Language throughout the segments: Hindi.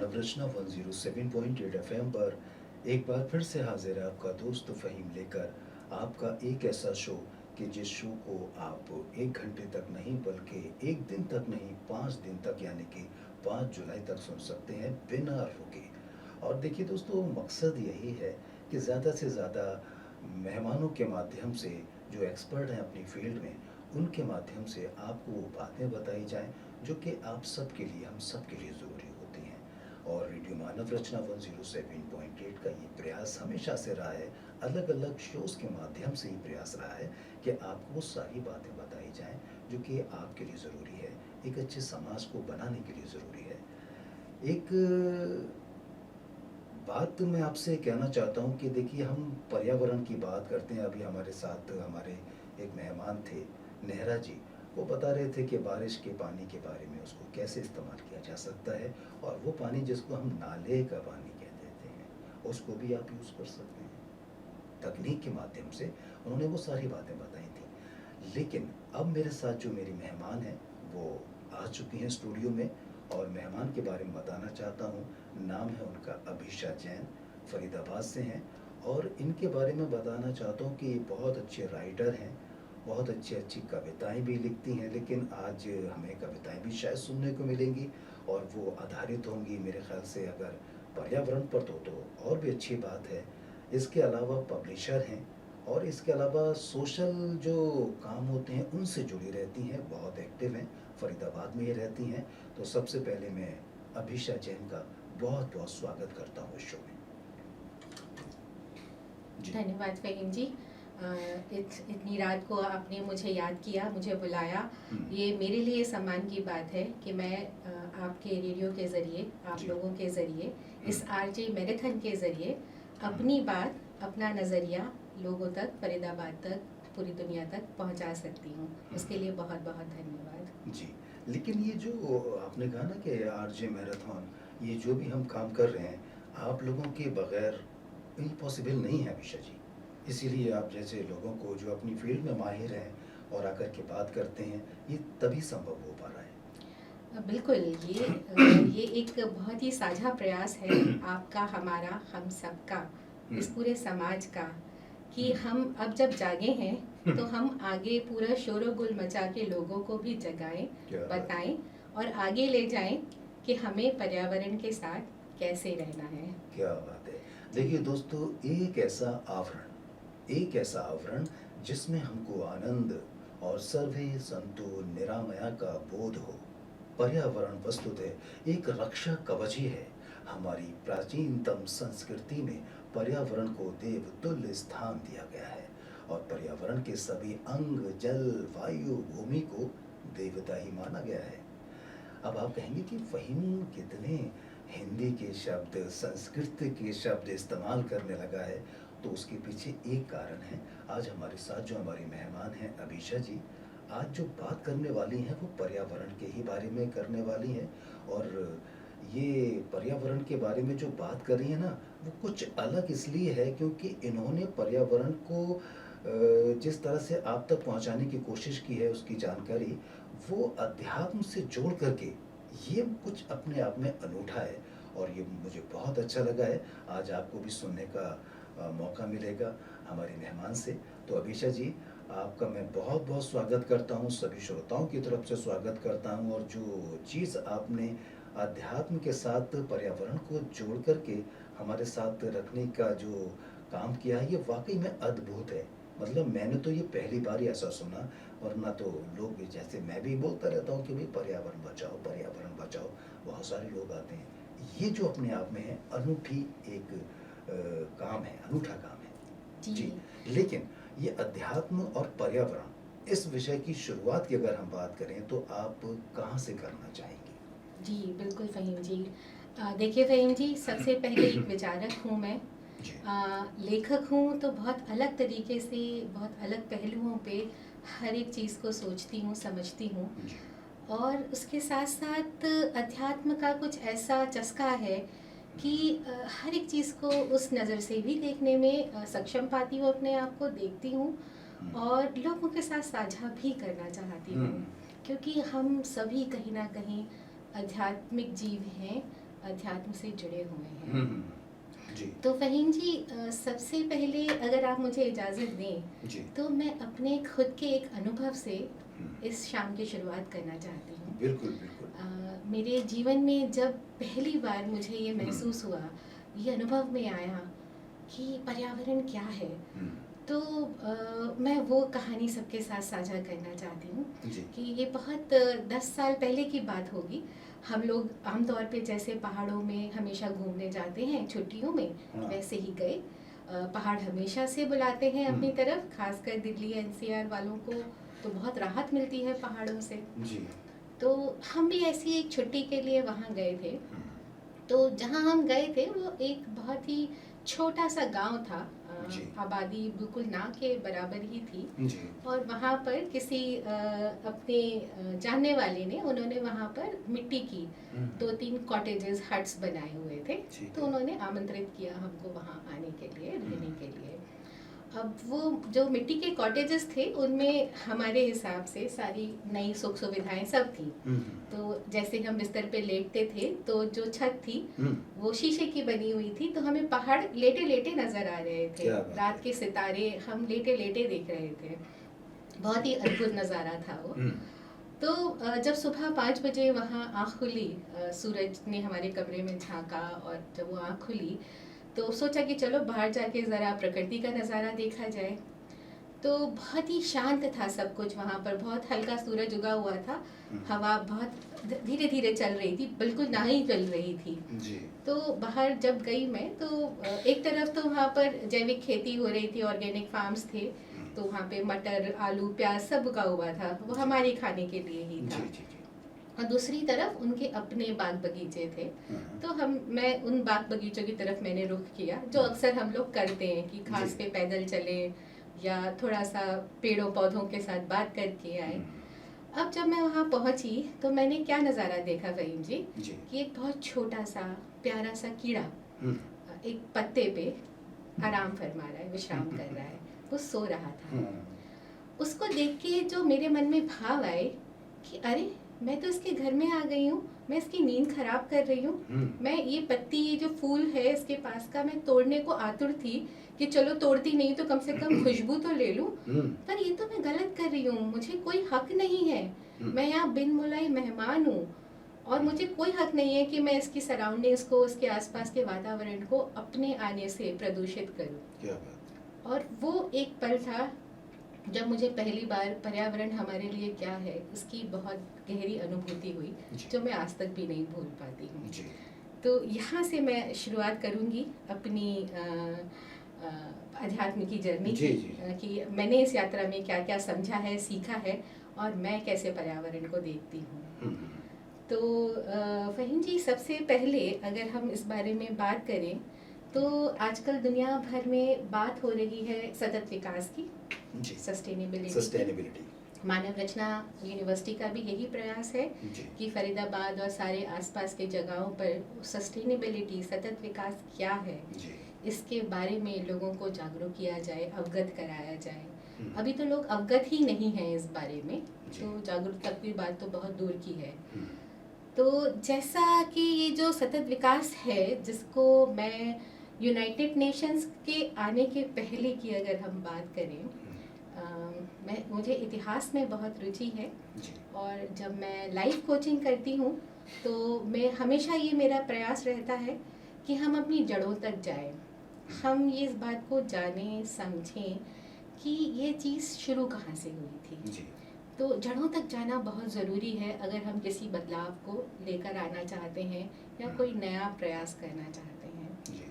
मानव रचना 107.8 एफएम पर एक बार फिर से हाजिर है आपका दोस्त फ़हीम लेकर आपका एक ऐसा शो कि जिस शो को आप 1 घंटे तक नहीं बल्कि 1 दिन तक नहीं 5 दिन तक यानी कि 5 जुलाई तक सुन सकते हैं बिना रुके। और देखिए दोस्तों, मकसद यही है कि ज़्यादा से ज़्यादा मेहमानों के माध्यम से जो एक्सपर्ट हैं अपनी फील्ड में, उनके माध्यम से आपको वो बातें बताई जाएं जो कि आप सब के लिए, हम सब के लिए ज़रूरी होती हैं। और रेडियो मानव रचना 107.8 का ये प्रयास हमेशा से रहा है, अलग अलग शोज़ के माध्यम से ही प्रयास रहा है कि आपको वो सारी बातें बताई जाएं जो कि आपके लिए ज़रूरी है, एक अच्छे समाज को बनाने के लिए ज़रूरी है। एक बात मैं आपसे कहना चाहता हूँ कि देखिए, हम पर्यावरण की बात करते हैं। अभी हमारे साथ हमारे एक मेहमान थे, नेहरा जी। वो बता रहे थे कि बारिश के पानी के बारे में, उसको कैसे इस्तेमाल किया जा सकता है, और वो पानी जिसको हम नाले का पानी कह देते हैं, उसको भी आप यूज़ कर सकते हैं। तकनीक के माध्यम से उन्होंने वो सारी बातें बताई थी। लेकिन अब मेरे साथ जो मेरी मेहमान हैं, वो आ चुकी हैं स्टूडियो में, और मेहमान के बारे में बताना चाहता हूँ। नाम है उनका अभिषा जैन, फरीदाबाद से हैं। और इनके बारे में बताना चाहता हूँ कि ये बहुत अच्छे राइटर हैं, बहुत अच्छी अच्छी कविताएं भी लिखती हैं। लेकिन आज हमें कविताएं भी शायद सुनने को मिलेंगी, और वो आधारित होंगी मेरे ख्याल से अगर पर्यावरण पर तो और भी अच्छी बात है। इसके अलावा पब्लिशर हैं, और इसके अलावा सोशल जो काम होते हैं उनसे जुड़ी रहती हैं, बहुत एक्टिव हैं, फरीदाबाद में ही रहती हैं। तो सबसे पहले मैं अभिषा जैन का बहुत बहुत स्वागत करता हूँ इस शो में। जी। धन्यवाद फ़हीम जी। इतनी रात को आपने मुझे याद किया, मुझे बुलाया। ये मेरे लिए सम्मान की बात है कि मैं आपके रेडियो के ज़रिए, आप जी। लोगों के ज़रिए, इस आरजे मैराथन के ज़रिए अपनी बात, अपना नज़रिया लोगों तक, फरीदाबाद तक, पूरी दुनिया तक पहुंचा सकती हूँ। उसके लिए बहुत बहुत धन्यवाद। जी। लेकिन ये जो आपने कहा ना कि आरजे मैराथन, ये जो भी हम काम कर रहे हैं, आप लोगों के बगैर पॉसिबल नहीं है अभिषा जी। इसीलिए आप जैसे लोगों को जो अपनी फील्ड में माहिर हैं और आकर के बात करते हैं, ये तभी संभव हो पा रहा है। बिल्कुल, ये एक बहुत ही साझा प्रयास है, आपका, हमारा, हम सबका, इस पूरे समाज का, कि हम अब जब जागे हैं तो हम आगे पूरा शोर-गुल मचा के लोगों को भी जगाएं, बताएं और आगे ले जाएं कि हमें पर्यावरण के साथ कैसे रहना है। क्या बात है। देखिए दोस्तों, एक ऐसा आवरण जिसमें हमको आनंद और सर्वे संतो निरामया का बोध हो। पर्यावरण वस्तुतः एक रक्षा कवच ही है। हमारी प्राचीनतम संस्कृति में पर्यावरण को देवतुल्य स्थान दिया गया है, और पर्यावरण के सभी अंग, जल, वायु, भूमि को देवता ही माना गया है। अब आप कहेंगे कि फ़हीम कितने हिंदी के शब्द, संस्कृत के शब्द इस्तेमाल करने लगा है। तो उसके पीछे एक कारण है। आज हमारे साथ जो हमारी मेहमान हैं अभिषा जी, आज जो बात करने वाली हैं वो पर्यावरण के ही बारे में करने वाली हैं। और ये पर्यावरण के बारे में जो बात कर रही हैं ना, वो कुछ अलग इसलिए है क्योंकि इन्होंने पर्यावरण को जिस तरह से आप तक पहुंचाने की कोशिश की है, उसकी जानकारी वो अध्यात्म से जोड़ करके, ये कुछ अपने आप में अनूठा है। और ये मुझे बहुत अच्छा लगा है। आज आपको भी सुनने का मौका मिलेगा हमारे मेहमान से। तो अभिषा जी, आपका मैं बहुत बहुत स्वागत करता हूँ, सभी श्रोताओं की तरफ से स्वागत करता हूँ। और जो चीज़ आपने अध्यात्म के साथ पर्यावरण को जोड़ करके हमारे साथ रखने का जो काम किया है, ये वाकई में अद्भुत है। मतलब मैंने तो ये पहली बार ही ऐसा सुना, वरना तो लोग, जैसे मैं भी बोलता रहता हूँ कि भाई पर्यावरण बचाओ, पर्यावरण बचाओ, बहुत सारे लोग आते हैं। ये जो अपने आप में है अनूठी एक काम है, अनूठा काम है। जी। लेकिन ये अध्यात्म और पर्यावरण, इस विषय की शुरुआत की अगर हम बात करें तो आप कहाँ से करना चाहेंगे? जी बिल्कुल फ़हीम जी। देखिए फ़हीम जी, सबसे पहले एक विचारक हूँ मैं, लेखक हूँ, तो बहुत अलग तरीके से, बहुत अलग पहलुओं पे हर एक चीज़ को सोचती हूँ, समझती हूँ। और उसके साथ साथ अध्यात्म का कुछ ऐसा चस्का है कि हर एक चीज़ को उस नज़र से भी देखने में सक्षम पाती हूँ, अपने आप को देखती हूँ और लोगों के साथ साझा भी करना चाहती हूँ, क्योंकि हम सभी कहीं ना कहीं आध्यात्मिक जीव हैं। अध्यात्म से जुड़े हुए हैं। जी तो फ़हीम जी, सबसे पहले अगर आप मुझे इजाज़त दें जी तो मैं अपने खुद के एक अनुभव से हम्म, इस शाम की शुरुआत करना चाहती हूँ। बिल्कुल बिल्कुल मेरे जीवन में जब पहली बार मुझे ये महसूस हुआ, ये अनुभव में आया कि पर्यावरण क्या है, हम्म, तो मैं वो कहानी सबके साथ साझा करना चाहती हूँ जी कि ये बहुत 10 साल पहले की बात होगी। हम लोग आमतौर पे जैसे पहाड़ों में हमेशा घूमने जाते हैं छुट्टियों में, हाँ वैसे ही गए। पहाड़ हमेशा से बुलाते हैं अपनी हम्म, तरफ, खासकर दिल्ली एनसीआर वालों को तो बहुत राहत मिलती है पहाड़ों से। जी तो हम भी ऐसी एक छुट्टी के लिए वहाँ गए थे। हम्म, तो जहाँ हम गए थे वो एक बहुत ही छोटा सा गांव था। जी आबादी बिल्कुल ना के बराबर ही थी। जी और वहाँ पर किसी अपने जानने वाले ने, उन्होंने वहाँ पर मिट्टी की हम्म, 2-3 कॉटेजेस हट्स बनाए हुए थे। ठीक तो है उन्होंने आमंत्रित किया हमको वहाँ आने के लिए, रहने हम्म, के लिए। अब वो जो मिट्टी के कॉटेजेस थे उनमें हमारे हिसाब से सारी नई सुख सुविधाएं सब थी। हम्म, तो जैसे हम बिस्तर पे लेटते थे तो जो छत थी हम्म, वो शीशे की बनी हुई थी, तो हमें पहाड़ लेटे लेटे नजर आ रहे थे। क्या बात रात है के सितारे हम लेटे लेटे देख रहे थे। बहुत ही अद्भुत नज़ारा था वो। हम्म, तो जब सुबह 5 बजे वहाँ आँख खुली, सूरज ने हमारे कमरे में झांका, और जब वो आँख खुली तो सोचा कि चलो बाहर जाके ज़रा प्रकृति का नज़ारा देखा जाए। तो बहुत ही शांत था सब कुछ वहाँ पर, बहुत हल्का सूरज उगा हुआ था। हम्म, हवा बहुत धीरे धीरे चल रही थी, बिल्कुल ना ही चल रही थी। जी तो बाहर जब गई मैं तो एक तरफ तो वहाँ पर जैविक खेती हो रही थी, ऑर्गेनिक फार्म्स थे। तो वहाँ पे मटर, आलू, प्याज सब उगा हुआ था, वो जी हमारे खाने के लिए ही जी था। जी जी और दूसरी तरफ उनके अपने बाग बगीचे थे। हाँ, तो मैं उन बाग बगीचों की तरफ मैंने रुख किया, जो अक्सर हम लोग करते हैं कि घास जी पे पैदल चले या थोड़ा सा पेड़ों पौधों के साथ बात करके आए। हम्म, अब जब मैं वहाँ पहुँची तो मैंने क्या नज़ारा देखा फ़हीम जी, जी कि एक बहुत छोटा सा प्यारा सा कीड़ा हम्म, एक पत्ते पे आराम फरमा रहा है, विश्राम कर रहा है, वो सो रहा था। हाँ, उसको देख के जो मेरे मन में भाव आए कि अरे, मैं तो इसके घर में आ गई हूँ, मैं इसकी नींद खराब कर रही हूँ। मैं ये पत्ती, ये जो फूल है इसके पास का, मैं तोड़ने को आतुर थी कि चलो तोड़ती नहीं तो कम से कम खुशबू तो ले लूँ। हम्म, पर ये तो मैं गलत कर रही हूँ, मुझे कोई हक नहीं है। हम्म, मैं यहाँ बिन बुलाई मेहमान हूँ, और मुझे कोई हक नहीं है कि मैं इसकी सराउंडिंग्स को, उसके आसपास के वातावरण को अपने आने से प्रदूषित करूँ। क्या बात और वो एक पल था जब मुझे पहली बार पर्यावरण हमारे लिए क्या है इसकी बहुत गहरी अनुभूति हुई, जी जो मैं आज तक भी नहीं भूल पाती हूँ। जी तो यहाँ से मैं शुरुआत करूँगी अपनी अध्यात्म की जर्नी जी की, जी कि मैंने इस यात्रा में क्या क्या समझा है, सीखा है, और मैं कैसे पर्यावरण को देखती हूँ। हम्म, तो फ़हीम जी, सबसे पहले अगर हम इस बारे में बात करें तो आजकल दुनिया भर में बात हो रही है सतत विकास की, जी सस्टेनेबिलिटी। सस्टेनेबिलिटी मानव रचना यूनिवर्सिटी का भी यही प्रयास है जी कि फरीदाबाद और सारे आसपास के जगहों पर सस्टेनेबिलिटी, सतत विकास क्या है, जी इसके बारे में लोगों को जागरूक किया जाए, अवगत कराया जाए। हम्म, अभी तो लोग अवगत ही नहीं हैं इस बारे में, जी तो जागरूकता की बात तो बहुत दूर की है। हम्म, तो जैसा कि ये जो सतत विकास है, जिसको मैं यूनाइटेड नेशंस के आने के पहले की अगर हम बात करें, मुझे इतिहास में बहुत रुचि है। जी और जब मैं लाइफ कोचिंग करती हूँ तो मैं हमेशा, ये मेरा प्रयास रहता है कि हम अपनी जड़ों तक जाएं, हम ये इस बात को जानें, समझें कि ये चीज़ शुरू कहाँ से हुई थी। जी तो जड़ों तक जाना बहुत ज़रूरी है अगर हम किसी बदलाव को लेकर आना चाहते हैं या कोई नया प्रयास करना चाहते हैं। जी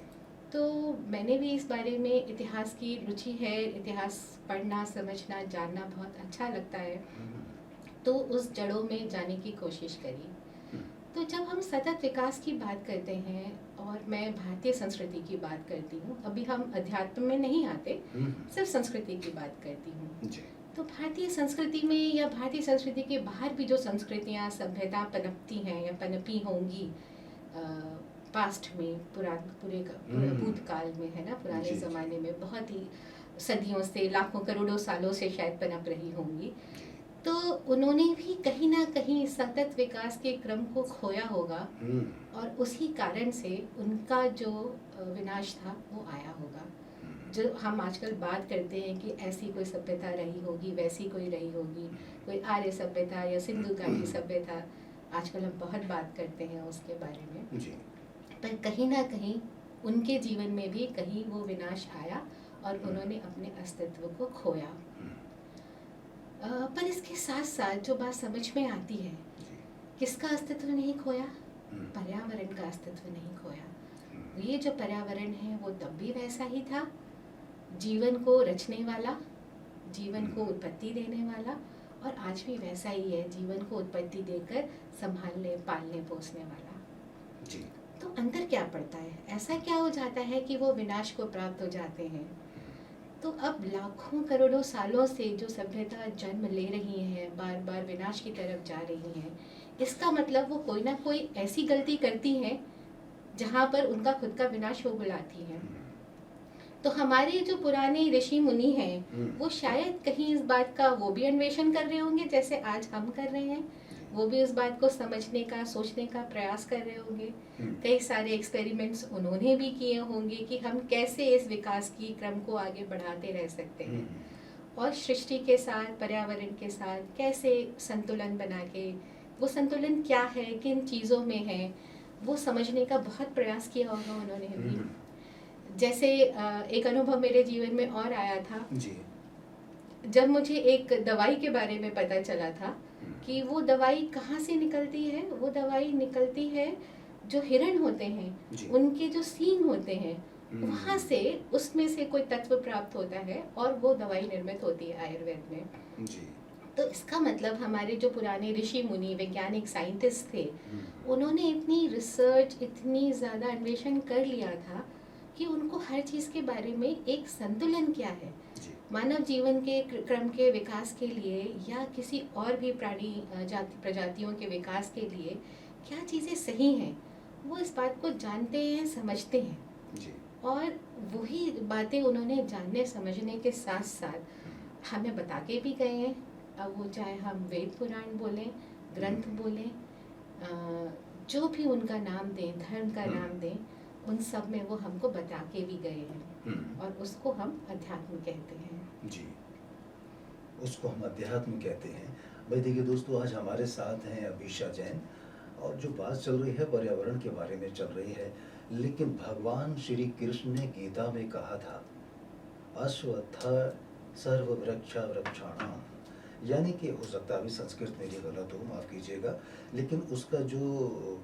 तो मैंने भी इस बारे में, इतिहास की रुचि है, इतिहास पढ़ना, समझना, जानना बहुत अच्छा लगता है, हम्म, तो उस जड़ों में जाने की कोशिश करी। हम्म, तो जब हम सतत विकास की बात करते हैं, और मैं भारतीय संस्कृति की बात करती हूँ, अभी हम अध्यात्म में नहीं आते, सिर्फ संस्कृति की बात करती हूँ। जी तो भारतीय संस्कृति में या भारतीय संस्कृति के बाहर भी जो संस्कृतियाँ, सभ्यता पनपती हैं या पनपी होंगी पास्ट में, भूतकाल में, है ना, पुराने जी, जी। ज़माने में बहुत ही सदियों से, लाखों करोड़ों सालों से शायद पनप रही होंगी। तो उन्होंने भी कहीं ना कहीं सतत विकास के क्रम को खोया होगा और उसी कारण से उनका जो विनाश था वो आया होगा। जो हम आजकल बात करते हैं कि ऐसी कोई सभ्यता रही होगी, वैसी कोई रही होगी, कोई आर्य सभ्यता या सिंधु घाटी सभ्यता, आजकल हम बहुत बात करते हैं उसके बारे में जी। पर कहीं ना कहीं उनके जीवन में भी कहीं वो विनाश आया और उन्होंने अपने अस्तित्व को खोया। पर इसके साथ साथ जो बात समझ में आती है, किसका अस्तित्व नहीं खोया? पर्यावरण का अस्तित्व नहीं खोया। ये जो पर्यावरण है वो तब भी वैसा ही था, जीवन को रचने वाला, जीवन को उत्पत्ति देने वाला, और आज भी वैसा ही है, जीवन को उत्पत्ति देकर संभालने, पालने, पोसने वाला। जी। तो अंतर क्या पड़ता है? ऐसा क्या हो जाता है कि वो विनाश को प्राप्त हो जाते हैं? तो अब लाखों करोड़ों सालों से जो सभ्यता जन्म ले रही है, बार बार विनाश की तरफ जा रही है, इसका मतलब वो कोई ना कोई ऐसी गलती करती हैं जहाँ पर उनका खुद का विनाश हो बुलाती हैं। तो हमारे जो पुराने ऋषि मुनि हैं वो शायद कहीं इस बात का वो भी अन्वेषण कर रहे होंगे जैसे आज हम कर रहे हैं, वो भी उस बात को समझने का, सोचने का प्रयास कर रहे होंगे। कई सारे एक्सपेरिमेंट्स उन्होंने भी किए होंगे कि हम कैसे इस विकास की क्रम को आगे बढ़ाते रह सकते हैं और सृष्टि के साथ, पर्यावरण के साथ कैसे संतुलन बना के, वो संतुलन क्या है, किन चीज़ों में है, वो समझने का बहुत प्रयास किया होगा उन्होंने भी। जैसे एक अनुभव मेरे जीवन में और आया था जी। जब मुझे एक दवाई के बारे में पता चला था कि वो दवाई कहाँ से निकलती है। वो दवाई निकलती है जो हिरण होते हैं, उनके जो सींग होते हैं, वहाँ से, उसमें से कोई तत्व प्राप्त होता है और वो दवाई निर्मित होती है आयुर्वेद में। जी। तो इसका मतलब हमारे जो पुराने ऋषि मुनि, वैज्ञानिक, साइंटिस्ट थे, उन्होंने इतनी रिसर्च, इतनी ज़्यादा अन्वेषण कर लिया था कि उनको हर चीज़ के बारे में एक संतुलन क्या है, मानव जीवन के क्रम के विकास के लिए या किसी और भी प्राणी प्रजातियों के विकास के लिए क्या चीज़ें सही हैं, वो इस बात को जानते हैं, समझते हैं जी। और वही बातें उन्होंने जानने समझने के साथ साथ हमें बता के भी गए हैं। अब वो चाहे हम वेद पुराण बोलें, ग्रंथ बोलें, जो भी उनका नाम दें, धर्म का नाम दें, उन सब में वो हमको बता के भी गए हैं और उसको हम अध्यात्म कहते हैं। जी, उसको हम अध्यात्म कहते हैं। भाई देखिए दोस्तों, आज हमारे साथ हैं अभिषा जैन और जो बात चल रही है पर्यावरण के बारे में चल रही है, लेकिन भगवान श्री कृष्ण ने गीता में कहा था अश्वत्थ सर्व वृक्षा वृक्षाणाम, यानी कि हो सकता है अभी संस्कृत मेरी गलत हो, माफ़ कीजिएगा, लेकिन उसका जो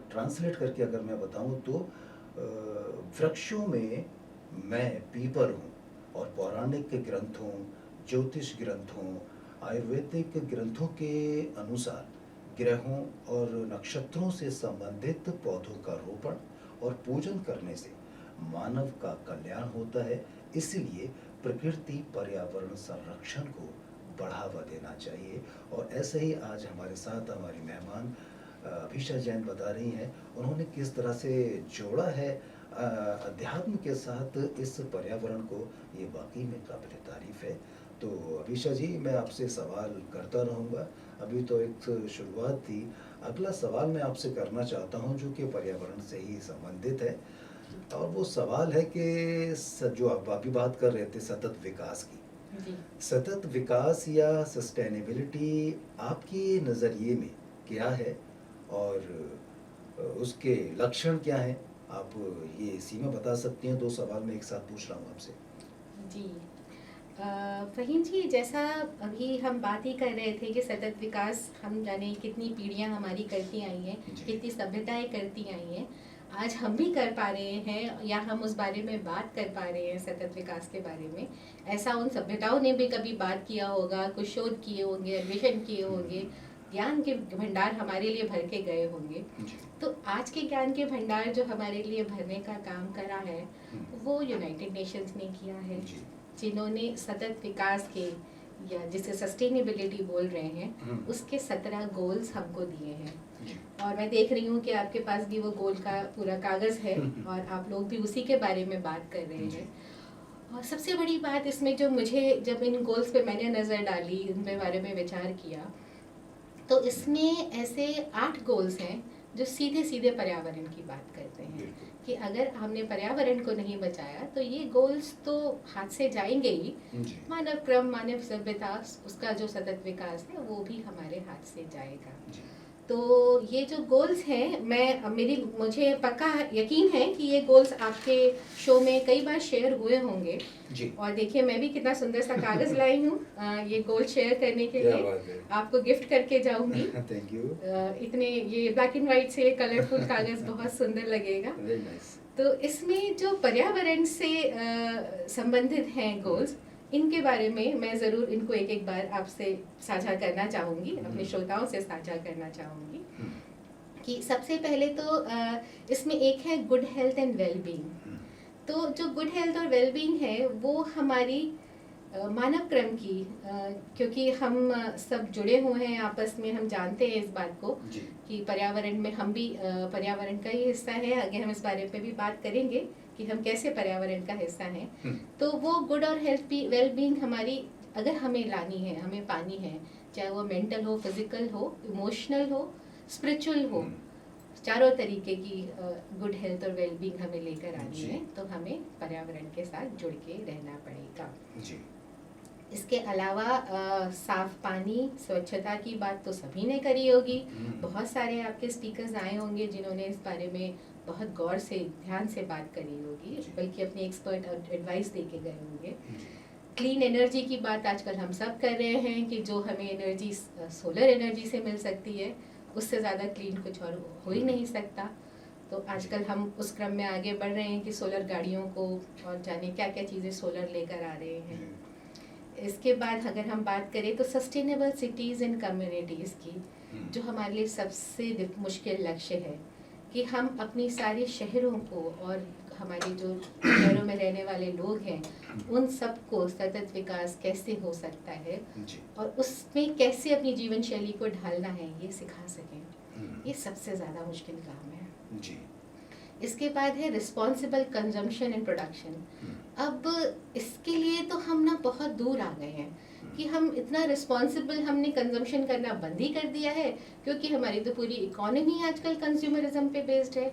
ट्रांसलेट करके अगर मैं बताऊं तो वृक्षों में मैं पीपल हूँ और पौराणिक ग्रंथों, ज्योतिष ग्रंथों, आयुर्वेदिक ग्रंथों के अनुसार ग्रहों और नक्षत्रों से संबंधित पौधों का रोपण और पूजन करने से मानव का कल्याण होता है। इसलिए प्रकृति पर्यावरण संरक्षण को बढ़ावा देना चाहिए। और ऐसे ही आज हमारे साथ हमारी मेहमान अभिषा जैन बता रही हैं, उन्होंने किस तरह से जोड़ा है अध्यात्म के साथ इस पर्यावरण को, ये वाकई में काबिल तारीफ है। तो अभिषा जी, मैं आपसे सवाल करता रहूँगा, अभी तो एक शुरुआत थी, अगला सवाल मैं आपसे करना चाहता हूँ जो कि पर्यावरण से ही संबंधित है और वो सवाल है कि जो आप अभी बात कर रहे थे सतत विकास की, सतत विकास या सस्टेनेबिलिटी आपके नज़रिए में क्या है और उसके लक्षण क्या हैं? आप ये इसी में बता सकती हैं। दो सवाल मैं एक साथ पूछ रहा हूँ आपसे। जी, फ़हीम जी, जैसा अभी हम बात ही कर रहे थे कि सतत विकास हम जाने कितनी पीढ़ियां हमारी करती आई हैं, कितनी सभ्यताएं करती आई हैं, आज हम भी कर पा रहे हैं या हम उस बारे में बात कर पा रहे हैं सतत विकास के बारे में। ऐसा उन सभ्यताओं ने भी कभी बात किया होगा, कुछ शोध किए होंगे, अन्वेषण किए होंगे, ज्ञान के भंडार हमारे लिए भर के गए होंगे। तो आज के ज्ञान के भंडार जो हमारे लिए भरने का काम करा है वो यूनाइटेड नेशंस ने किया है, जिन्होंने सतत विकास के या जिसे सस्टेनेबिलिटी बोल रहे हैं उसके 17 गोल्स हमको दिए हैं। और मैं देख रही हूँ कि आपके पास भी वो गोल का पूरा कागज़ है और आप लोग भी उसी के बारे में बात कर रहे हैं। और सबसे बड़ी बात इसमें जो मुझे जब इन गोल्स पे मैंने नज़र डाली, इनके बारे में विचार किया, तो इसमें ऐसे 8 गोल्स हैं जो सीधे सीधे पर्यावरण की बात करते हैं बिल्कुल। कि अगर हमने पर्यावरण को नहीं बचाया तो ये गोल्स तो हाथ से जाएंगे ही। जी। मानव क्रम, मानव सभ्यता, उसका जो सतत विकास है वो भी हमारे हाथ से जाएगा। जी। तो ये जो गोल्स हैं, मुझे पक्का यकीन है कि ये गोल्स आपके शो में कई बार शेयर हुए होंगे। जी। और देखिए मैं भी कितना सुंदर सा कागज़ लाई हूँ ये गोल शेयर करने के क्या लिए। बात है। आपको गिफ्ट करके जाऊंगी। Thank you. इतने ये ब्लैक एंड वाइट से कलरफुल कागज़ बहुत सुंदर लगेगा। Very nice. तो इसमें जो पर्यावरण से संबंधित हैं गोल्स, इनके बारे में मैं ज़रूर इनको एक एक बार आपसे साझा करना चाहूँगी, अपने श्रोताओं से साझा करना चाहूँगी। कि सबसे पहले तो इसमें एक है good health and well being. तो जो गुड हेल्थ और वेल बीइंग है वो हमारी मानव क्रम की, क्योंकि हम सब जुड़े हुए हैं आपस में, हम जानते हैं इस बात को जी। कि पर्यावरण में हम भी पर्यावरण का ही हिस्सा है। आगे हम इस बारे में भी बात करेंगे कि हम कैसे पर्यावरण का हिस्सा हैं। तो वो गुड और हेल्थ वेल बीइंग हमारी अगर हमें लानी है, हमें पानी है, चाहे वो मेंटल हो, फिजिकल हो, इमोशनल हो, स्पिरिचुअल हो, चारों तरीके की गुड हेल्थ और वेल बीइंग हमें लेकर आनी जी। है, तो हमें पर्यावरण के साथ जुड़ के रहना पड़ेगा। जी। इसके अलावा साफ पानी, स्वच्छता की बात तो सभी ने करी होगी। बहुत सारे आपके स्पीकर्स आए होंगे जिन्होंने इस बारे में बहुत गौर से, ध्यान से बात करी होगी, जी। बल्कि अपनी एक्सपर्ट एडवाइस दे के गए होंगे। जी। क्लीन एनर्जी की बात आजकल हम सब कर रहे हैं कि जो हमें एनर्जी सोलर एनर्जी से मिल सकती है, उससे ज़्यादा क्लीन कुछ और हो ही नहीं सकता। तो आजकल हम उस क्रम में आगे बढ़ रहे हैं कि सोलर गाड़ियों को और जाने क्या क्या चीज़ें सोलर लेकर आ रहे हैं। इसके बाद अगर हम बात करें तो सस्टेनेबल सिटीज़ एंड कम्युनिटीज़ की, जो हमारे लिए सबसे मुश्किल लक्ष्य है कि हम अपनी सारी शहरों को और हमारे जो शहरों में रहने वाले लोग हैं उन सबको सतत विकास कैसे हो सकता है जी। और उसमें कैसे अपनी जीवन शैली को ढालना है ये सिखा सकें। ये सबसे ज़्यादा मुश्किल काम है। जी। इसके बाद है रिस्पॉन्सिबल कंजम्पशन एंड प्रोडक्शन। अब इसके लिए तो हम ना बहुत दूर आ गए हैं कि हम इतना रिस्पॉन्सिबल हमने कंजम्पशन करना बंद ही कर दिया है, क्योंकि हमारी तो पूरी इकोनॉमी आजकल कंज्यूमरिज्म पे बेस्ड है।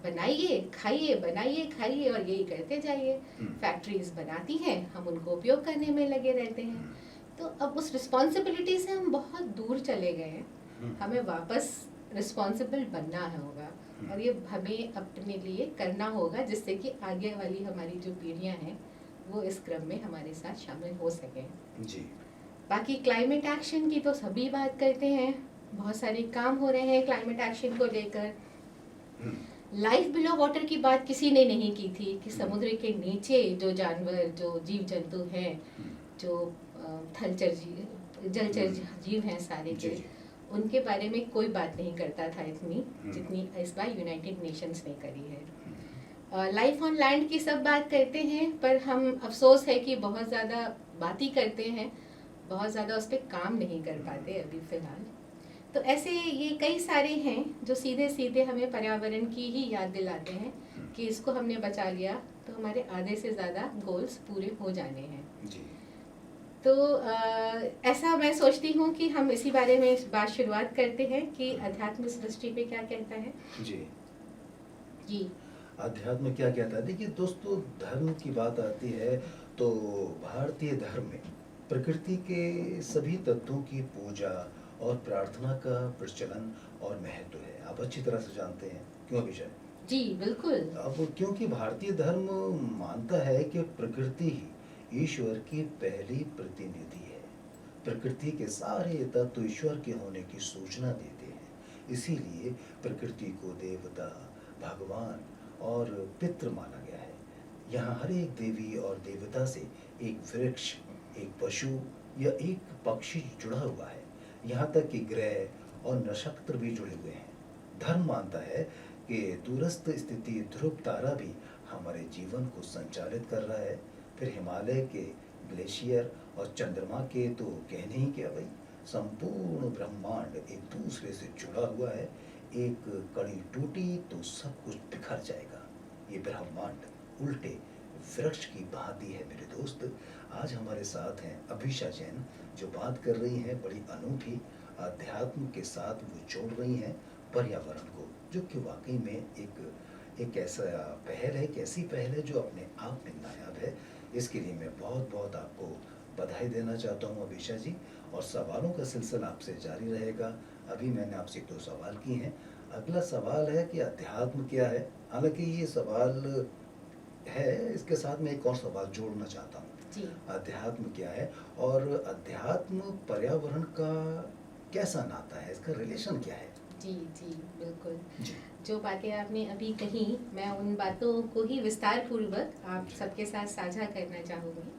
बनाइए खाइए, बनाइए खाइए और यही करते जाइए। फैक्ट्रीज बनाती हैं, हम उनको उपयोग करने में लगे रहते हैं। तो अब उस रिस्पॉन्सिबिलिटी से हम बहुत दूर चले गए हैं। हमें वापस रिस्पॉन्सिबल बनना होगा और ये हमें अपने लिए करना होगा, जिससे कि आगे वाली हमारी जो पीढ़ियां हैं वो इस क्रम में हमारे साथ शामिल हो सकें। जी। बाकी क्लाइमेट एक्शन की तो सभी बात करते हैं, बहुत सारे काम हो रहे हैं क्लाइमेट एक्शन को लेकर। लाइफ बिलो वाटर की बात किसी ने नहीं की थी कि समुद्र के नीचे जो जानवर, जो जीव जंतु हैं, जो थलचर जीव, जलचर जीव हैं सारे के, उनके बारे में कोई बात नहीं करता था इतनी जितनी इस बार यूनाइटेड नेशंस ने करी है। लाइफ ऑन लैंड की सब बात करते हैं, पर हम अफसोस है कि बहुत ज़्यादा बात ही करते हैं, बहुत ज़्यादा उस पर काम नहीं कर पाते अभी फ़िलहाल। तो ऐसे ये कई सारे हैं जो सीधे सीधे हमें पर्यावरण की ही याद दिलाते हैं कि इसको हमने बचा लिया तो हमारे आधे से ज़्यादा गोल्स पूरे हो जाने हैं। जी। तो ऐसा मैं सोचती हूँ कि हम इसी बारे में इस बात शुरुआत करते हैं कि अध्यात्म इस दृष्टि पे क्या कहता है। जी। जी। अध्यात्म क्या कहता है? देखिए दोस्तों, धर्म की बात आती है तो भारतीय धर्म में प्रकृति के सभी तत्वों की पूजा और प्रार्थना का प्रचलन और महत्व है। आप अच्छी तरह से जानते हैं, क्यों विषय? जी बिल्कुल। अब क्योंकि भारतीय धर्म मानता है कि प्रकृति ही ईश्वर की पहली प्रतिनिधि है। प्रकृति के सारे तत्व ईश्वर के होने की सूचना देते हैं, इसीलिए प्रकृति को देवता, भगवान और पितृ माना गया है। यहाँ हर एक देवी और देवता से एक वृक्ष, एक पशु या एक पक्षी जुड़ा हुआ है, यहाँ तक कि ग्रह और नक्षत्र भी जुड़े हुए हैं। धर्म मानता है कि दूरस्थ स्थिति ध्रुव तारा भी हमारे जीवन को संचालित कर रहा है। फिर हिमालय के ग्लेशियर और चंद्रमा के तो कहने ही क्या भाई, संपूर्ण ब्रह्मांड एक दूसरे से जुड़ा हुआ है। एक कड़ी टूटी तो सब कुछ बिखर जाएगा। ये ब्रह्मांड उल्टे वृक्ष की भांति है मेरे दोस्त। आज हमारे साथ हैं अभिषा जैन, जो बात कर रही हैं बड़ी अनूठी अध्यात्म के साथ वो जोड़ रही हैं पर्यावरण को, जो कि वाकई में एक ऐसा पहल है, एक ऐसी पहल है जो अपने आप में नायाब है। इसके लिए मैं बहुत बहुत आपको बधाई देना चाहता हूँ अभिषा जी, और सवालों का सिलसिला आपसे जारी रहेगा। अभी मैंने आपसे 2 सवाल किए हैं, अगला सवाल है कि अध्यात्म क्या है। हालांकि ये सवाल है, इसके साथ मैं एक और सवाल जोड़ना चाहता हूँ जी। अध्यात्म क्या है, और अध्यात्म पर्यावरण का कैसा नाता है, इसका रिलेशन क्या है? जी जी बिल्कुल। जी जो बातें आपने अभी कही, मैं उन बातों को ही विस्तार पूर्वक आप सबके साथ साझा करना चाहूँगी।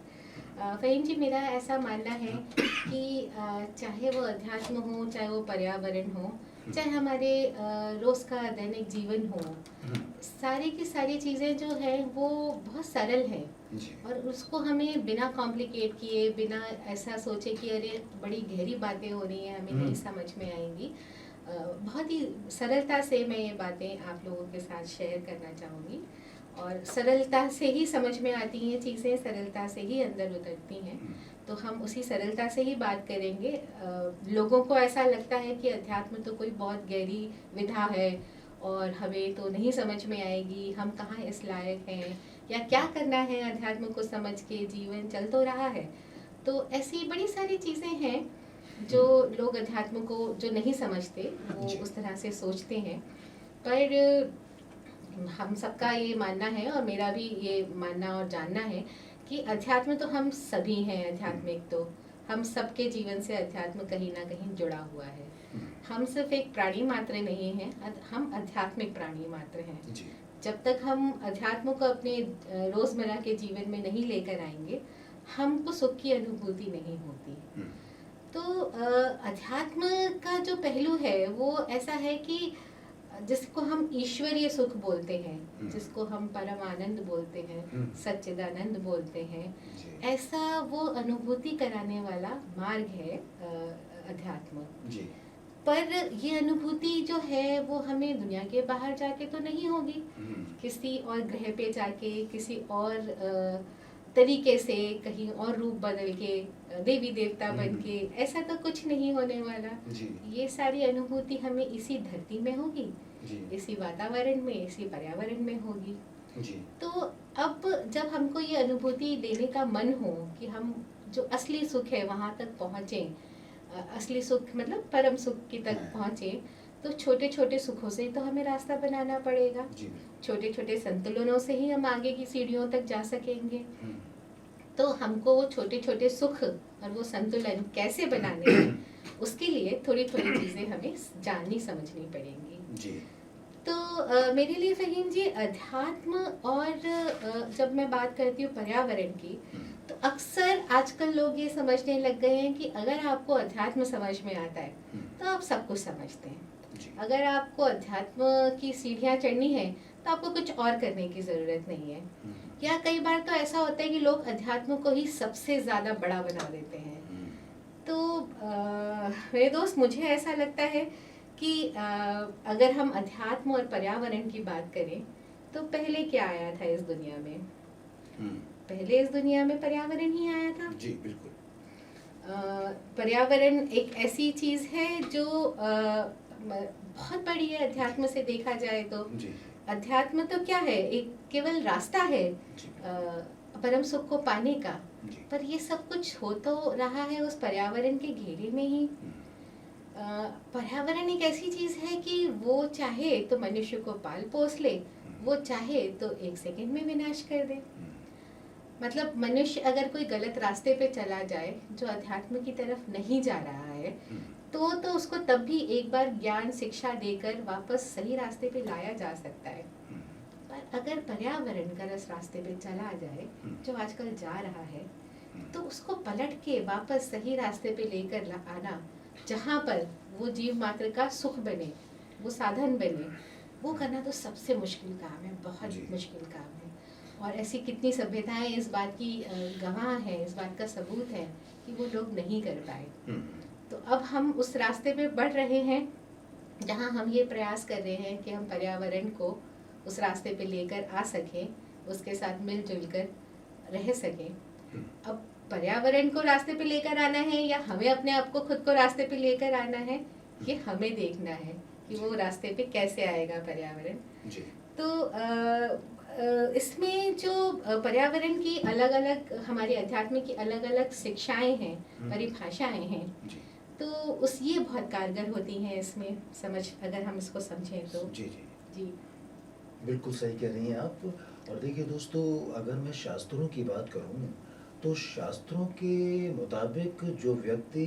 फ़हीम जी, मेरा ऐसा मानना है कि चाहे वो अध्यात्म हो, चाहे वो पर्यावरण हो, चाहे हमारे रोज़ का दैनिक जीवन हो, सारी की सारी चीज़ें जो हैं वो बहुत सरल हैं। जी और उसको हमें बिना कॉम्प्लिकेट किए, बिना ऐसा सोचे कि अरे बड़ी गहरी बातें हो रही हैं, हमें नहीं समझ में आएंगी, बहुत ही सरलता से मैं ये बातें आप लोगों के साथ शेयर करना चाहूँगी। और सरलता से ही समझ में आती हैं चीज़ें, सरलता से ही अंदर उतरती हैं। तो हम उसी सरलता से ही बात करेंगे। लोगों को ऐसा लगता है कि अध्यात्म तो कोई बहुत गहरी विधा है और हमें तो नहीं समझ में आएगी, हम कहाँ इस लायक हैं, या क्या करना है अध्यात्म को समझ के, जीवन चल तो रहा है। तो ऐसी बड़ी सारी चीज़ें हैं जो लोग अध्यात्म को जो नहीं समझते वो उस तरह से सोचते हैं। पर हम सबका ये मानना है, और मेरा भी ये मानना और जानना है, कि अध्यात्म तो हम सभी हैं। आध्यात्मिक तो हम सबके जीवन से अध्यात्म कहीं ना कहीं जुड़ा हुआ है। हम सिर्फ एक प्राणी मात्र नहीं हैं, हम आध्यात्मिक प्राणी मात्र हैं। जब तक हम अध्यात्म को अपने रोज़मर्रा के जीवन में नहीं लेकर आएंगे, हमको सुख की अनुभूति नहीं होती। तो अध्यात्म का जो पहलू है वो ऐसा है कि जिसको हम ईश्वरीय सुख बोलते हैं, जिसको हम परम आनंद बोलते हैं, सच्चिदानंद बोलते हैं, ऐसा वो अनुभूति कराने वाला मार्ग है अध्यात्म। पर ये अनुभूति जो है वो हमें दुनिया के बाहर जाके तो नहीं होगी। किसी और ग्रह पे जाके, किसी और तरीके से, कहीं और रूप बदल के, देवी देवता बन के, ऐसा तो कुछ नहीं होने वाला। ये सारी अनुभूति हमें इसी धरती में होगी, इसी वातावरण में, इसी पर्यावरण में होगी। तो अब जब हमको ये अनुभूति देने का मन हो कि हम जो असली सुख है वहाँ तक पहुँचें, असली सुख मतलब परम सुख की तक पहुँचे, तो छोटे छोटे सुखों से तो हमें रास्ता बनाना पड़ेगा। छोटे छोटे संतुलनों से ही हम आगे की सीढ़ियों तक जा सकेंगे। तो हमको वो छोटे छोटे सुख और वो संतुलन कैसे बनाने हैं, उसके लिए थोड़ी थोड़ी चीज़ें हमें जाननी समझनी पड़ेंगी। तो मेरे लिए फ़हीम जी, अध्यात्म और जब मैं बात करती हूँ पर्यावरण की, तो अक्सर आजकल लोग ये समझने लग गए हैं कि अगर आपको अध्यात्म समझ में आता है तो आप सब कुछ समझते हैं। अगर आपको अध्यात्म की सीढ़ियाँ चढ़नी है तो आपको कुछ और करने की ज़रूरत नहीं है। या कई बार तो ऐसा होता है कि लोग अध्यात्म को ही सबसे ज़्यादा बड़ा बना देते हैं। तो मेरे दोस्त, मुझे ऐसा लगता है कि अगर हम अध्यात्म और पर्यावरण की बात करें तो पहले क्या आया था इस दुनिया में? पहले इस दुनिया में पर्यावरण ही आया था। जी बिल्कुल। पर्यावरण एक ऐसी चीज़ है जो बहुत बड़ी है अध्यात्म से देखा जाए तो। अध्यात्म तो क्या है? एक केवल रास्ता है परम सुख को पाने का। पर ये सब कुछ हो तो रहा है उस पर्यावरण के घेरे में ही। पर्यावरण एक ऐसी चीज़ है कि वो चाहे तो मनुष्य को पाल पोस ले, वो चाहे तो 1 सेकंड में विनाश कर दे। मतलब मनुष्य अगर कोई गलत रास्ते पे चला जाए, जो अध्यात्म की तरफ नहीं जा रहा है, तो उसको तब भी एक बार ज्ञान शिक्षा देकर वापस सही रास्ते पे लाया जा सकता है। पर अगर पर्यावरण गलत रास्ते पे चला जाए, जो आजकल जा रहा है, तो उसको पलट के वापस सही रास्ते पे लेकर आना, जहाँ पर वो जीव मात्र का सुख बने, वो साधन बने, वो करना तो सबसे मुश्किल काम है, बहुत मुश्किल काम है। और ऐसी कितनी सभ्यताएं इस बात की गवाह हैं, इस बात का सबूत है कि वो लोग नहीं कर पाए। तो अब हम उस रास्ते पे बढ़ रहे हैं जहाँ हम ये प्रयास कर रहे हैं कि हम पर्यावरण को उस रास्ते पे लेकर आ सकें उसके साथ मिलजुल कर रह सकें। हम्म, अब पर्यावरण को रास्ते पे लेकर आना है या हमें अपने आप को खुद को रास्ते पे लेकर आना है, ये हमें देखना है कि वो रास्ते पे कैसे आएगा पर्यावरण। जी तो इसमें जो पर्यावरण की अलग अलग, हमारे अध्यात्म की अलग अलग शिक्षाएं हैं, परिभाषाएं हैं, जी तो उस ये बहुत कारगर होती हैं इसमें समझ, अगर हम इसको समझें तो। जी जी जी बिल्कुल सही कह रही हैं आप। और देखिए दोस्तों, अगर मैं शास्त्रों की बात करूं तो शास्त्रों के मुताबिक जो व्यक्ति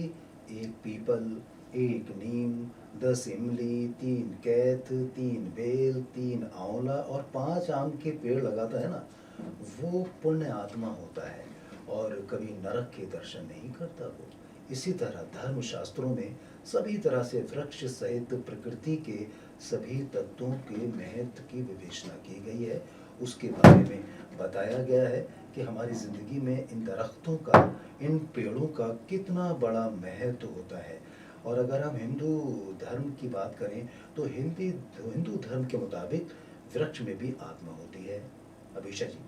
एक पीपल, एक नीम, 10 इमली, 3 कैथ, 3 बेल, 3 आंवला और 5 आम के पेड़ लगाता है ना, वो पुण्य आत्मा होता है और कभी नरक के दर्शन नहीं करता वो। इसी तरह धर्म शास्त्रों में सभी तरह से वृक्ष सहित प्रकृति के सभी तत्वों के महत्व की विवेचना की गई है। उसके बारे में बताया गया है कि हमारी ज़िंदगी में इन दरख्तों का, इन पेड़ों का कितना बड़ा महत्व होता है। और अगर हम हिंदू धर्म की बात करें तो हिंदू धर्म के मुताबिक वृक्ष में भी आत्मा होती है, अभिषा जी।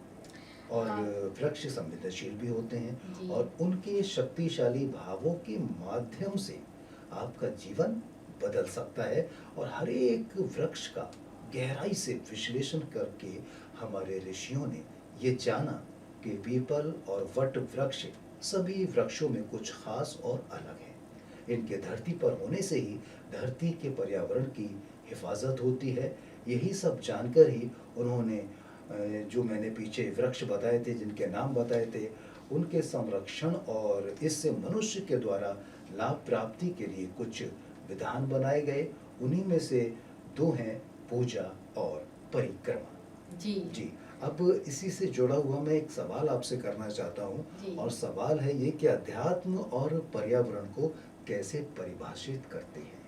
और हाँ वृक्ष संवेदनशील भी होते हैं जी और उनके शक्तिशाली भावों के माध्यम से आपका जीवन बदल सकता है। और हर एक वृक्ष का गहराई से विश्लेषण करके हमारे ऋषियों ने ये जाना कि पीपल और वट वृक्ष सभी वृक्षों में कुछ खास और अलग है। इनके धरती पर होने से ही धरती के पर्यावरण की हिफाजत होती है। यही सब जानकर ही उन्होंने जो मैंने पीछे वृक्ष बताए थे, जिनके नाम बताए थे, उनके संरक्षण और इससे मनुष्य के द्वारा लाभ प्राप्ति के लिए कुछ विधान बनाए गए। उन्हीं में से 2 हैं पूजा और परिक्रमा। जी जी, अब इसी से जुड़ा हुआ मैं एक सवाल आपसे करना चाहता हूँ जी। और सवाल है ये कि अध्यात्म और पर्यावरण को कैसे परिभाषित करते हैं?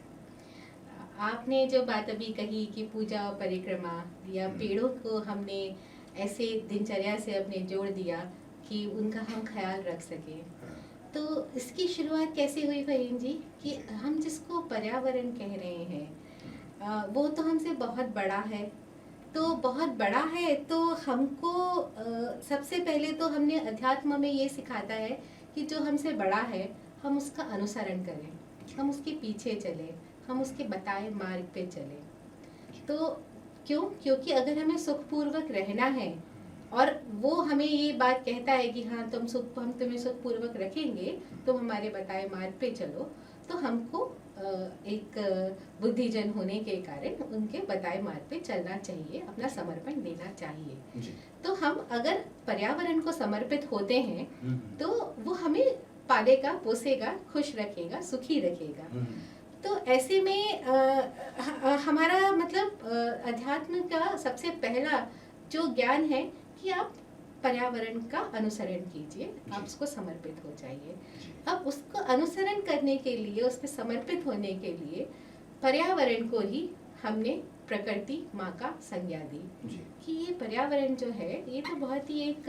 आपने जो बात अभी कही कि पूजा और परिक्रमा या हम्म, पेड़ों को हमने ऐसे दिनचर्या से अपने जोड़ दिया कि उनका हम ख्याल रख सकें, हाँ, तो इसकी शुरुआत कैसे हुई फहीम जी कि जी, हम जिसको पर्यावरण कह रहे हैं, हम्म, वो तो हमसे बहुत बड़ा है। तो बहुत बड़ा है तो हमको सबसे पहले तो हमने अध्यात्म में ये सिखाता है कि जो हमसे बड़ा है हम उसका अनुसरण करें, जी, हम उसके पीछे चलें, हम उसके बताए मार्ग पे चलें। जी, तो क्यों? क्योंकि अगर हमें सुखपूर्वक रहना है और वो हमें ये बात कहता है कि हाँ हम तुम्हें सुखपूर्वक रखेंगे, तुम हमारे बताए मार्ग पे चलो, तो हमको एक बुद्धिजन होने के कारण उनके बताए मार्ग पे चलना चाहिए, अपना समर्पण देना चाहिए। जी, तो हम अगर पर्यावरण को समर्पित होते हैं हम्म, तो वो हमें पालेगा, पोसेगा, खुश रखेगा, सुखी रखेगा। हम्म, तो ऐसे में हमारा मतलब अध्यात्म का सबसे पहला जो ज्ञान है कि आप पर्यावरण का अनुसरण कीजिए, आप जी, उसको समर्पित हो जाइए। जी, अब उसको अनुसरण करने के लिए, उसमें समर्पित होने के लिए पर्यावरण को ही हमने प्रकृति माँ का संज्ञा दी जी, कि ये पर्यावरण जो है ये तो बहुत ही एक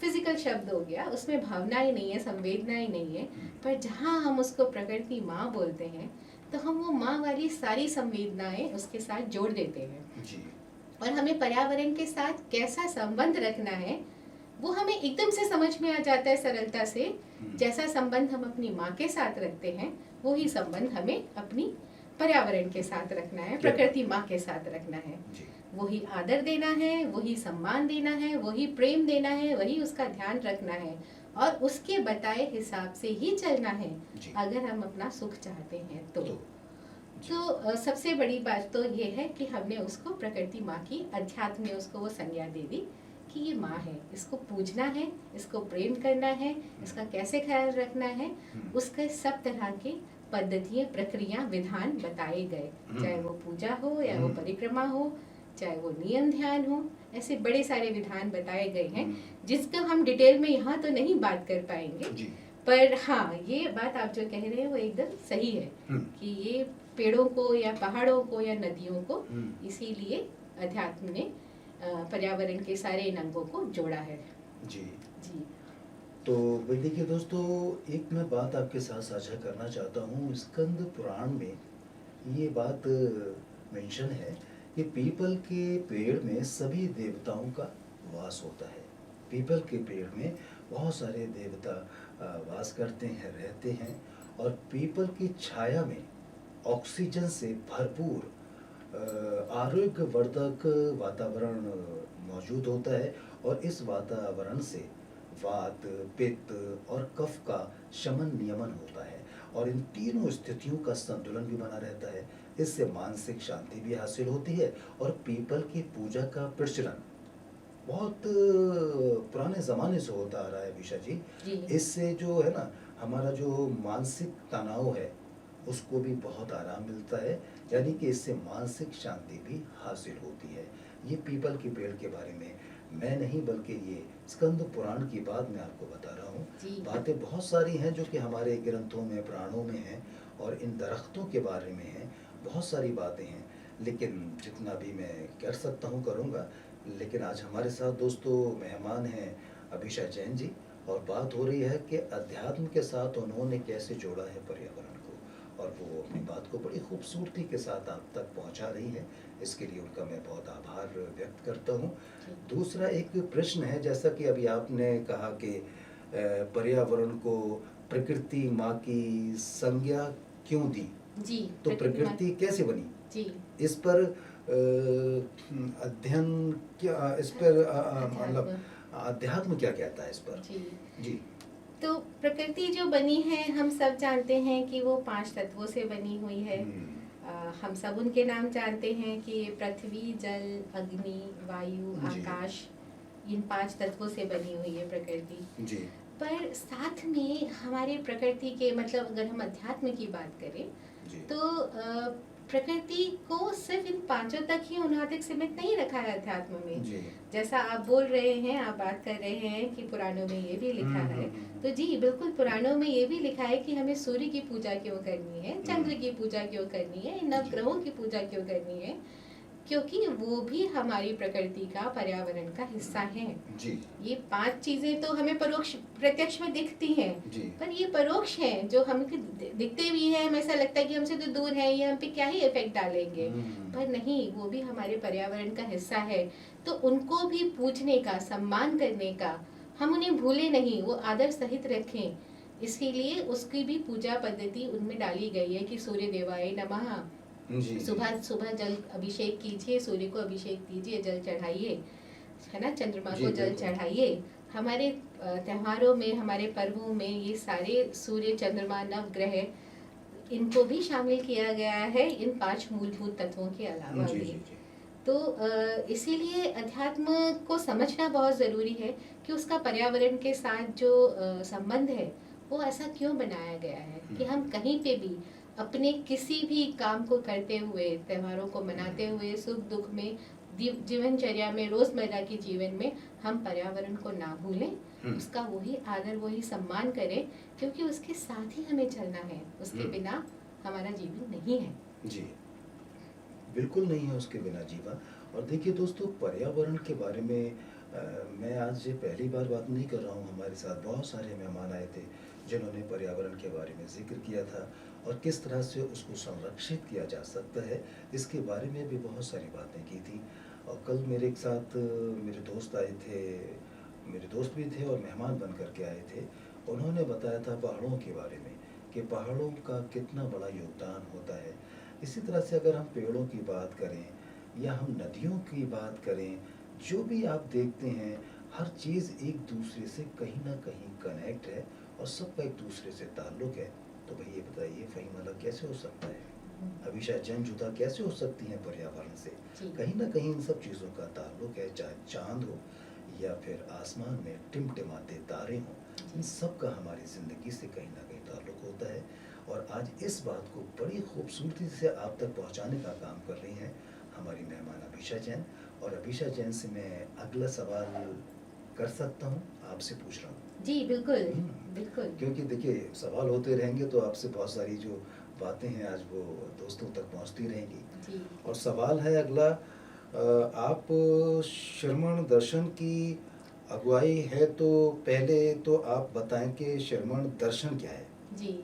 फिजिकल शब्द हो गया, उसमें भावनाएं नहीं है, संवेदनाएं नहीं है, पर जहाँ हम उसको प्रकृति माँ बोलते हैं तो हम वो माँ वाली सारी संवेदनाएं उसके साथ जोड़ देते हैं। जी, और हमें पर्यावरण के साथ कैसा संबंध रखना है वो हमें एकदम से समझ में आ जाता है सरलता से। जैसा संबंध हम अपनी माँ के साथ रखते हैं वही संबंध हमें अपनी पर्यावरण के साथ रखना है, प्रकृति माँ के साथ रखना है। जी, वही आदर देना है, वही सम्मान देना है, वही प्रेम देना है, वही उसका ध्यान रखना है और उसके बताए हिसाब से ही चलना है जी, अगर हम अपना सुख चाहते हैं तो। जी, तो सबसे बड़ी बात तो ये है कि हमने उसको प्रकृति माँ की, अध्यात्म में उसको वो संज्ञा दे दी कि ये माँ है, इसको पूजना है, इसको प्रेम करना है, इसका कैसे ख्याल रखना है, उसके सब तरह के पद्धतियाँ, प्रक्रिया, विधान बताए गए, चाहे वो पूजा हो या वो परिक्रमा हो, चाहे वो नियम ध्यान हो, ऐसे बड़े सारे विधान बताए गए हैं जिसका हम डिटेल में यहाँ तो नहीं बात कर पाएंगे। जी, पर हाँ, ये बात आप जो कह रहे हैं वो एकदम सही है कि ये पेड़ों को या पहाड़ों को या नदियों को इसीलिए अध्यात्म ने पर्यावरण के सारे इन अंगों को जोड़ा है। जी। जी तो भाई देखिए दोस्तों, एक मैं बात आपके साथ साझा करना चाहता हूँ। स्कंद पुराण में ये बात मेंशन है कि पीपल के पेड़ में सभी देवताओं का वास होता है। पीपल के पेड़ में बहुत सारे देवता वास करते हैं, रहते हैं, और पीपल की छाया में ऑक्सीजन से भरपूर आरोग्यवर्धक वातावरण मौजूद होता है, और इस वातावरण से वात, पित्त और कफ का शमन नियमन होता है, और इन तीनों स्थितियों का संतुलन भी बना रहता है। इससे मानसिक शांति भी हासिल होती है, और पीपल की पूजा का प्रचलन बहुत पुराने ज़माने से होता आ रहा है विशा जी। जी इससे जो है ना, हमारा जो मानसिक तनाव है उसको भी बहुत आराम मिलता है, यानी कि इससे मानसिक शांति भी हासिल होती है। ये पीपल के पेड़ के बारे में मैं नहीं, बल्कि ये स्कंद पुराण की बात मैं आपको बता रहा हूँ। जी बातें बहुत सारी हैं जो कि हमारे ग्रंथों में, पुराणों में हैं, और इन दरख्तों के बारे में हैं, बहुत सारी बातें हैं, लेकिन जितना भी मैं कर सकता हूँ करूँगा। लेकिन आज हमारे साथ दोस्तों मेहमान हैं अभिषा जैन जी, और बात हो रही है कि अध्यात्म के साथ उन्होंने कैसे जोड़ा है पर्यावरण को, और वो अपनी बात को बड़ी खूबसूरती के साथ आप तक पहुंचा रही है। इसके लिए उनका मैं बहुत आभार व्यक्त करता हूं। दूसरा एक प्रश्न है, जैसा कि अभी आपने कहा कि पर्यावरण को प्रकृति माँ की संज्ञा क्यों दी, जी तो प्रकृति कैसे बनी, जी इस पर अध्ययन क्या, इस पर मतलब अध्यात्म अध्यात्म क्या कहता है इस पर? जी जी तो प्रकृति जो बनी है, हम सब जानते हैं कि वो 5 तत्वों से बनी हुई है। हम सब उनके नाम जानते हैं कि पृथ्वी, जल, अग्नि, वायु, जी आकाश, इन 5 तत्वों से बनी हुई है प्रकृति। जी पर साथ में हमारे प्रकृति के, मतलब अगर हम अध्यात्म की बात करें जी तो प्रकृति को सिर्फ इन 5 तक ही उन्हातिक सीमित नहीं रखा है अध्यात्म में। जी जैसा आप बोल रहे हैं, आप बात कर रहे हैं कि पुराणों में ये भी लिखा है, तो जी बिल्कुल, पुराणों में ये भी लिखा है कि हमें सूर्य की पूजा क्यों करनी है, चंद्र की पूजा क्यों करनी है, नवग्रहों की पूजा क्यों करनी है, क्योंकि वो भी हमारी प्रकृति का, पर्यावरण का हिस्सा हैं। जी ये 5 चीजें तो हमें परोक्ष प्रत्यक्ष में दिखती हैं, जी पर ये परोक्ष हैं, जो हमको दिखते भी हैं, हमें ऐसा लगता है कि हमसे तो दूर है, ये हम पे क्या ही इफेक्ट डालेंगे, पर नहीं, वो भी हमारे पर्यावरण का हिस्सा है। तो उनको भी पूजने का, सम्मान करने का, हम उन्हें भूले नहीं, वो आदर सहित रखें, इसीलिए उसकी भी पूजा पद्धति उनमें डाली गई है कि सूर्य देवाय नमः। जी सुबह सुबह जल अभिषेक कीजिए, सूर्य को अभिषेक कीजिए, जल चढ़ाइए, है ना, चंद्रमा जी को जल बिल्कुल। चढ़ाइए। हमारे त्योहारों में, हमारे पर्वों में ये सारे सूर्य, चंद्रमा, नवग्रह, इनको भी शामिल किया गया है इन 5 मूलभूत तत्वों के अलावा जी भी। जी जी तो इसीलिए अध्यात्म को समझना बहुत ज़रूरी है कि उसका पर्यावरण के साथ जो संबंध है, वो ऐसा क्यों बनाया गया है कि हम कहीं पे भी अपने किसी भी काम को करते हुए, त्योहारों को मनाते हुए, सुख दुख में, जीवनचर्या में, रोज़मर्रा के जीवन में हम पर्यावरण को ना भूलें, उसका वही आदर, वही सम्मान करें, क्योंकि उसके साथ ही हमें चलना है, उसके बिना हमारा जीवन नहीं है। जी बिल्कुल नहीं है उसके बिना जीवन। और देखिए दोस्तों, पर्यावरण के बारे में मैं आज ये पहली बार बात नहीं कर रहा हूँ। हमारे साथ बहुत सारे मेहमान आए थे जिन्होंने पर्यावरण के बारे में जिक्र किया था, और किस तरह से उसको संरक्षित किया जा सकता है, इसके बारे में भी बहुत सारी बातें की थी। और कल मेरे एक साथ मेरे दोस्त आए थे, मेरे दोस्त भी थे और मेहमान बन कर के आए थे। उन्होंने बताया था पहाड़ों के बारे में, कि पहाड़ों का कितना बड़ा योगदान होता है। इसी तरह से अगर हम पेड़ों की बात करें या हम नदियों की बात करें, जो भी आप देखते हैं, हर चीज़ एक दूसरे से कहीं ना कहीं कनेक्ट है, और सबका एक दूसरे से ताल्लुक़ है। तो भाई ये बताइए, फ़हीम अलग कैसे हो सकता है, अभिषा जैन जुदा कैसे हो सकती हैं पर्यावरण से? कहीं ना कहीं इन सब चीज़ों का ताल्लुक़ है, चाहे चाँद हो या फिर आसमान में टिमटिमाते तारे हों, इन सब का हमारी ज़िंदगी से कहीं ना कहीं ताल्लुक़ होता है। और आज इस बात को बड़ी खूबसूरती से आप तक पहुंचाने का काम कर रही हैं हमारी मेहमान अभिषा जैन। और अभिषा जैन से मैं अगला सवाल कर सकता हूं, आपसे पूछ रहा हूं? जी बिल्कुल, बिल्कुल। क्योंकि देखिए, सवाल होते रहेंगे तो आपसे बहुत सारी जो बातें हैं आज वो दोस्तों तक पहुंचती रहेंगी। जी और सवाल है अगला, आप श्रमण दर्शन की अगुवाई है, तो पहले तो आप बताएं कि श्रमण दर्शन क्या है? जी,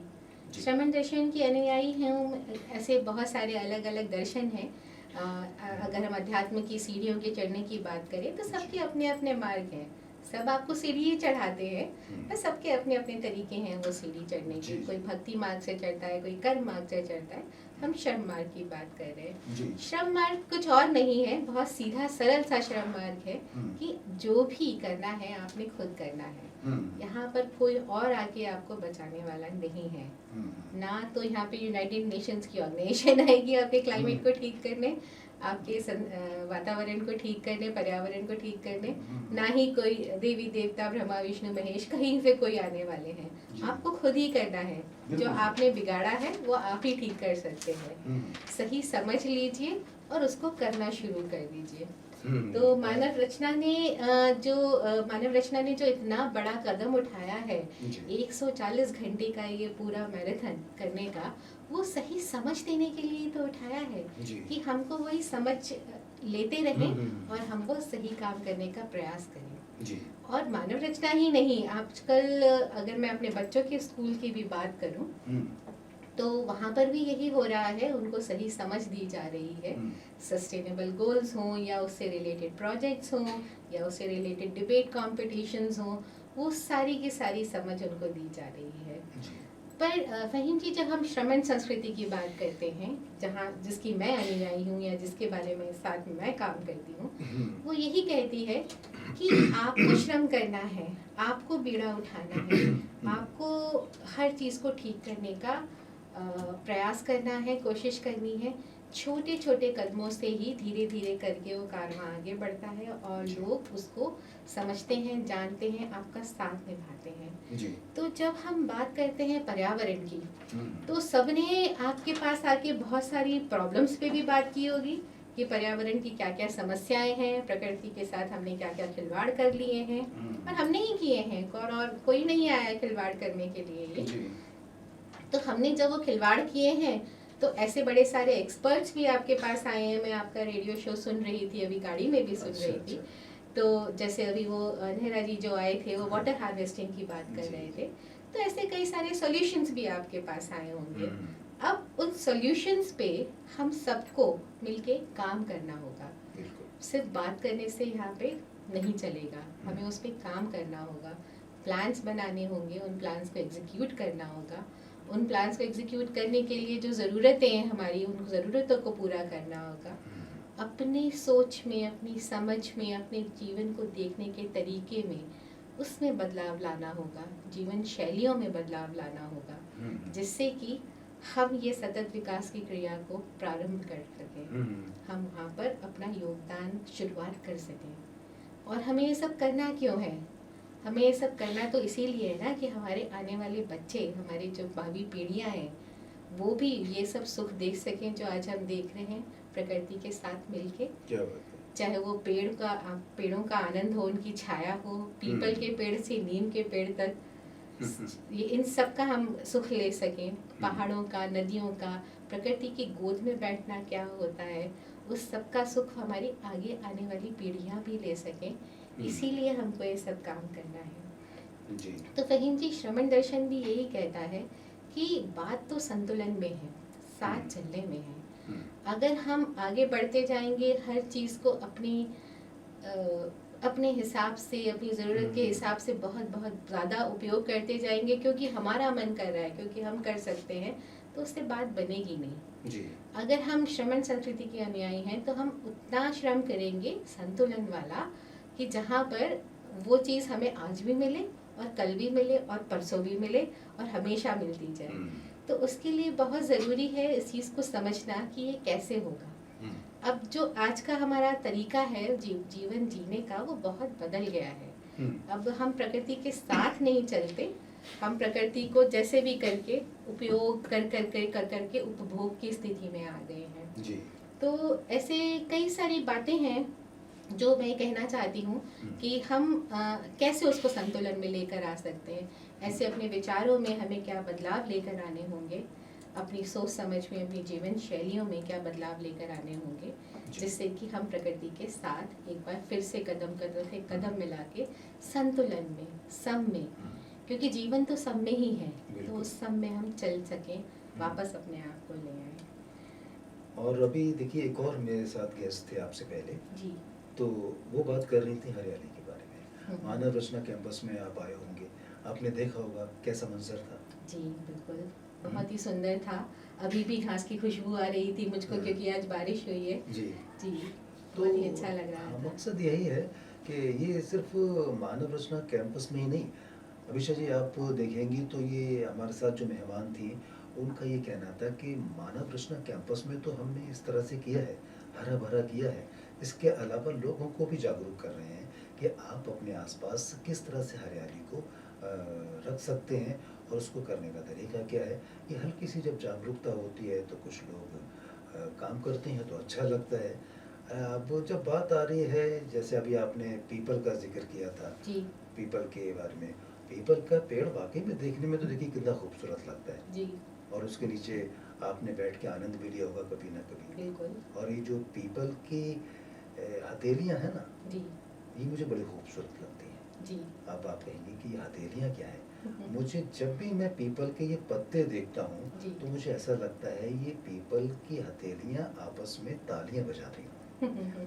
श्रमण दर्शन की अनुयायी हूँ। ऐसे बहुत सारे अलग अलग दर्शन हैं, अगर हम अध्यात्म की सीढ़ियों के चढ़ने की बात करें तो सबके अपने अपने मार्ग हैं। सब आपको सीढ़ी ही चढ़ाते हैं, बस सबके अपने अपने तरीके हैं वो सीढ़ी चढ़ने के। कोई भक्ति मार्ग से चढ़ता है, कोई कर्म मार्ग से चढ़ता है। हम श्रम मार्ग की बात कर रहे हैं। श्रम मार्ग कुछ और नहीं है, बहुत सीधा सरल सा श्रम मार्ग है कि जो भी करना है आपने खुद करना है। यहाँ पर कोई और आके आपको बचाने वाला नहीं है। ना तो यहाँ पे यूनाइटेड नेशंस की ऑर्गेनाइजेशन आएगी आपके क्लाइमेट को ठीक करने, आपके वातावरण को ठीक करने, पर्यावरण को ठीक करने। ना ही कोई देवी देवता ब्रह्मा विष्णु महेश कहीं से कोई आने वाले हैं। आपको खुद ही करना है। जो आपने बिगाड़ा है वो आप ही ठीक कर सकते हैं। सही समझ लीजिए और उसको करना शुरू कर दीजिए। तो मानव रचना ने जो इतना बड़ा कदम उठाया है 140 घंटे का ये पूरा मैराथन करने का, वो सही समझ देने के लिए तो उठाया है कि हमको वही समझ लेते रहें और हम वो सही काम करने का प्रयास करें। और मानव रचना ही नहीं, आजकल अगर मैं अपने बच्चों के स्कूल की भी बात करूं तो वहाँ पर भी यही हो रहा है। उनको सही समझ दी जा रही है। सस्टेनेबल गोल्स हों या उससे रिलेटेड प्रोजेक्ट्स हों या उससे रिलेटेड डिबेट कॉम्पिटिशन्स हों, वो सारी की सारी समझ उनको दी जा रही है। पर फहीम जी, जब हम श्रमण संस्कृति की बात करते हैं, जिसकी मैं अनुयायी हूँ या जिसके बारे में साथ में मैं काम करती हूँ, वो यही कहती है कि आपको श्रम करना है, आपको बीड़ा उठाना है, आपको हर चीज़ को ठीक करने का प्रयास करना है, कोशिश करनी है। छोटे छोटे कदमों से ही धीरे धीरे करके वो कारवां आगे बढ़ता है और लोग उसको समझते हैं, जानते हैं, आपका साथ निभाते हैं। तो जब हम बात करते हैं पर्यावरण की, तो सबने आपके पास आके बहुत सारी प्रॉब्लम्स पे भी बात की होगी कि पर्यावरण की क्या क्या समस्याएं हैं, प्रकृति के साथ हमने क्या क्या खिलवाड़ कर लिए हैं। और हमने ही किए हैं, और कोई नहीं आया खिलवाड़ करने के लिए ये। तो हमने जब वो खिलवाड़ किए हैं तो ऐसे बड़े सारे एक्सपर्ट्स भी आपके पास आए हैं। मैं आपका रेडियो शो सुन रही थी, अभी गाड़ी में भी सुन रही थी। तो जैसे अभी वो नेहरा जी जो आए थे, वो वाटर हार्वेस्टिंग की बात कर रहे थे। तो ऐसे कई सारे सॉल्यूशंस भी आपके पास आए होंगे। अब उन सॉल्यूशंस पे हम सबको मिलके काम करना होगा। सिर्फ बात करने से यहाँ पे नहीं चलेगा, हमें उस पर काम करना होगा। प्लान्स बनाने होंगे, उन प्लान्स को एग्जीक्यूट करना होगा। उन प्लान्स को एग्जीक्यूट करने के लिए जो ज़रूरतें हैं हमारी, उन ज़रूरतों को पूरा करना होगा। अपनी सोच में, अपनी समझ में, अपने जीवन को देखने के तरीके में, उसमें बदलाव लाना होगा। जीवन शैलियों में बदलाव लाना होगा, जिससे कि हम ये सतत विकास की क्रिया को प्रारंभ कर सकें, हम वहाँ पर अपना योगदान शुरुआत कर सकें। और हमें ये सब करना क्यों है? हमें ये सब करना तो इसीलिए है ना कि हमारे आने वाले बच्चे, हमारी जो भावी पीढ़ियाँ हैं, वो भी ये सब सुख देख सकें जो आज हम देख रहे हैं प्रकृति के साथ मिलके। क्या बात है। चाहे वो पेड़ों का आनंद हो, उनकी छाया हो, पीपल के पेड़ से नीम के पेड़ तक, ये इन सब का हम सुख ले सकें। पहाड़ों का, नदियों का, प्रकृति की गोद में बैठना क्या होता है, उस सब का सुख हमारी आगे आने वाली पीढ़ियाँ भी ले सकें। इसीलिए हमको ये सब काम करना है जी। तो फहीम जी, श्रमण दर्शन भी यही कहता है कि बात तो संतुलन में है, साथ चलने में है। अगर हम आगे बढ़ते जाएंगे, हर चीज़ को अपने हिसाब से, अपनी ज़रूरत के हिसाब से बहुत बहुत ज़्यादा उपयोग करते जाएंगे क्योंकि हमारा मन कर रहा है, क्योंकि हम कर सकते हैं, तो उससे बात बनेगी नहीं जी। अगर हम श्रमण संस्कृति के अनुयायी हैं तो हम उतना श्रम करेंगे संतुलन वाला कि जहाँ पर वो चीज़ हमें आज भी मिले और कल भी मिले और परसों भी मिले और हमेशा मिलती जाए। तो उसके लिए बहुत ज़रूरी है इस चीज़ को समझना कि ये कैसे होगा। अब जो आज का हमारा तरीका है जीवन जीने का, वो बहुत बदल गया है। अब हम प्रकृति के साथ नहीं चलते, हम प्रकृति को जैसे भी करके उपयोग कर करके उपभोग की स्थिति में आ गए हैं जी। तो ऐसे कई सारी बातें हैं जो मैं कहना चाहती हूँ कि हम कैसे उसको संतुलन में लेकर आ सकते हैं। ऐसे अपने विचारों में हमें क्या बदलाव लेकर आने होंगे, अपनी सोच समझ में, अपनी जीवन शैलियों में क्या बदलाव लेकर आने होंगे, जिससे कि हम प्रकृति के साथ एक बार फिर से कदम मिला के संतुलन में, सम में, क्योंकि जीवन तो सब में ही है, तो उस सब में हम चल सकें, वापस अपने आप को ले आए। और अभी देखिए एक और मेरे साथ गेस्ट थे आपसे पहले, जी। तो वो बात कर रही थी हरियाली के बारे में। हुँ। मानव रचना कैंपस में आप आए होंगे, आपने देखा होगा कैसा मंज़र था? जी, बिल्कुल। हुँ, बहुत ही सुंदर था। अभी भी घास की खुशबू आ रही थी मुझको, हाँ, क्योंकि आज बारिश हुई है। जी। जी, तो बहुत ही अच्छा लग रहा हाँ, था। मकसद यही है कि ये सिर्फ़ मानव रचना कैंपस में ही नहीं, अभिषा जी आप देखेंगी तो ये हमारे साथ जो मेहमान थीं, उनका ये कहना था कि मानव रचना कैंपस में तो हमने इस तरह से किया है, हरा-भरा किया है। इसके अलावा लोगों को भी जागरूक कर रहे हैं कि आप अपने आस-पास किस तरह से हरियाली को रख सकते हैं और उसको करने का तरीका क्या है। ये हल्की-सी जब जागरूकता होती है तो कुछ लोग काम करते हैं तो अच्छा लगता है। अब जब बात आ रही है जैसे अभी आपने पीपल का ज़िक्र किया था, जी, पीपल के बारे में। पीपल का पेड़ वाक़ई में देखने में तो देखिए कितना खूबसूरत लगता है जी, और उसके नीचे आपने बैठ के आनंद भी लिया होगा कभी ना कभी। बिल्कुल। और ये जो पीपल की हथेलियाँ हैं ना, जी, ये मुझे बड़ी खूबसूरत लगती हैं। जी। अब आप कहेंगी कि ये हथेलियाँ क्या हैं? मुझे जब भी मैं पीपल के ये पत्ते देखता हूँ, जी। तो मुझे ऐसा लगता है ये पीपल की हथेलियाँ आपस में तालियाँ बजा रही हों।